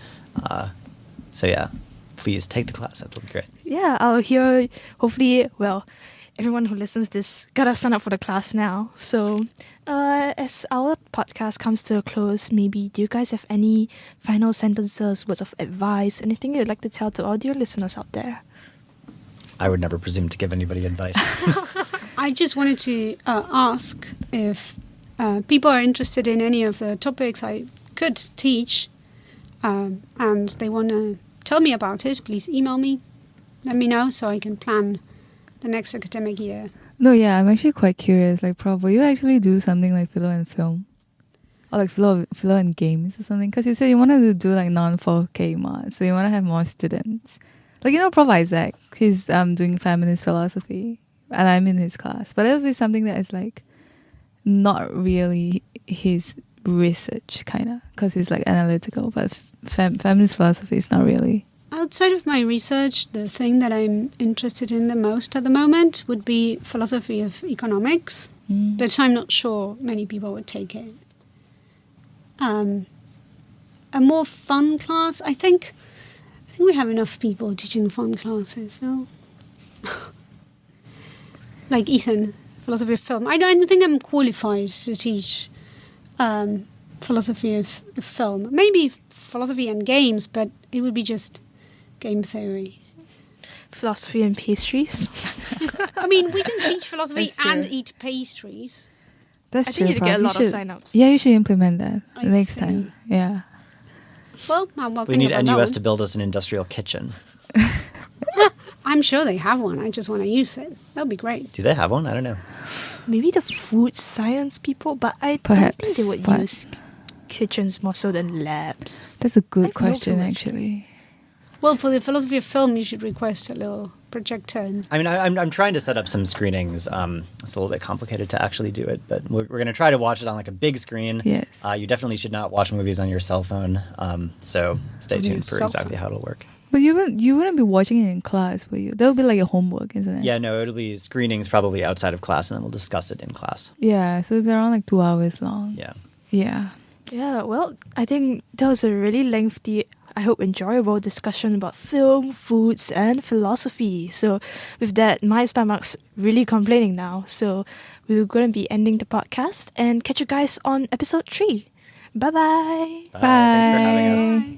So yeah, please take the class. That'll be great. Yeah, I'll hear. Hopefully, well, everyone who listens to this gotta sign up for the class now. So, as our podcast comes to a close, maybe do you guys have any final sentences, words of advice, anything you'd like to tell to all dear listeners out there? I would never presume to give anybody advice. I just wanted to ask if people are interested in any of the topics I could teach, and they want to tell me about it. Please email me. Let me know so I can plan the next academic year. No, yeah, I'm actually quite curious. Like, Prof, will you actually do something like philo and film? Or like philo and games or something? Because you said you wanted to do like non-4K mods, so you want to have more students. Like, Prof Isaac, he's doing feminist philosophy, and I'm in his class. But it would be something that is like not really his research, kind of, because he's like analytical, but feminist philosophy is not really. Outside of my research, the thing that I'm interested in the most at the moment would be philosophy of economics, but I'm not sure many people would take it. A more fun class, I think we have enough people teaching fun classes, no? Like Ethan, philosophy of film. I don't think I'm qualified to teach philosophy of film. Maybe philosophy and games, but it would be just game theory. Philosophy and pastries. I mean, we can teach philosophy That's true. and eat pastries. That's I true. think you'd get a Prof. lot of sign-ups. Yeah, you should implement that I next see. time. Yeah. Well, I'll We think need about NUS that to build us an industrial kitchen. one. I'm sure they have one. I just want to use it. That'll be great. Do they have one? I don't know. Maybe the food science people, but I don't Perhaps, think they would but- use kitchens more so than labs. That's a I good have no question, clue, actually. Well, for the philosophy of film, you should request a little projector. And I mean, I'm trying to set up some screenings. It's a little bit complicated to actually do it, but we're going to try to watch it on like a big screen. Yes. You definitely should not watch movies on your cell phone. So stay On your tuned for cell exactly phone. how it'll work. But you wouldn't be watching it in class, will you? That'll be like your homework, isn't it? Yeah, no, it'll be screenings probably outside of class, and then we'll discuss it in class. Yeah, so it'll be around like 2 hours long. Yeah. Yeah. Yeah, well, I think that was a really lengthy, I hope enjoyable discussion about film, foods, and philosophy. So with that, my stomach's really complaining now. So we're going to be ending the podcast and catch you guys on episode 3. Bye-bye. Bye. Thanks for having us. Bye.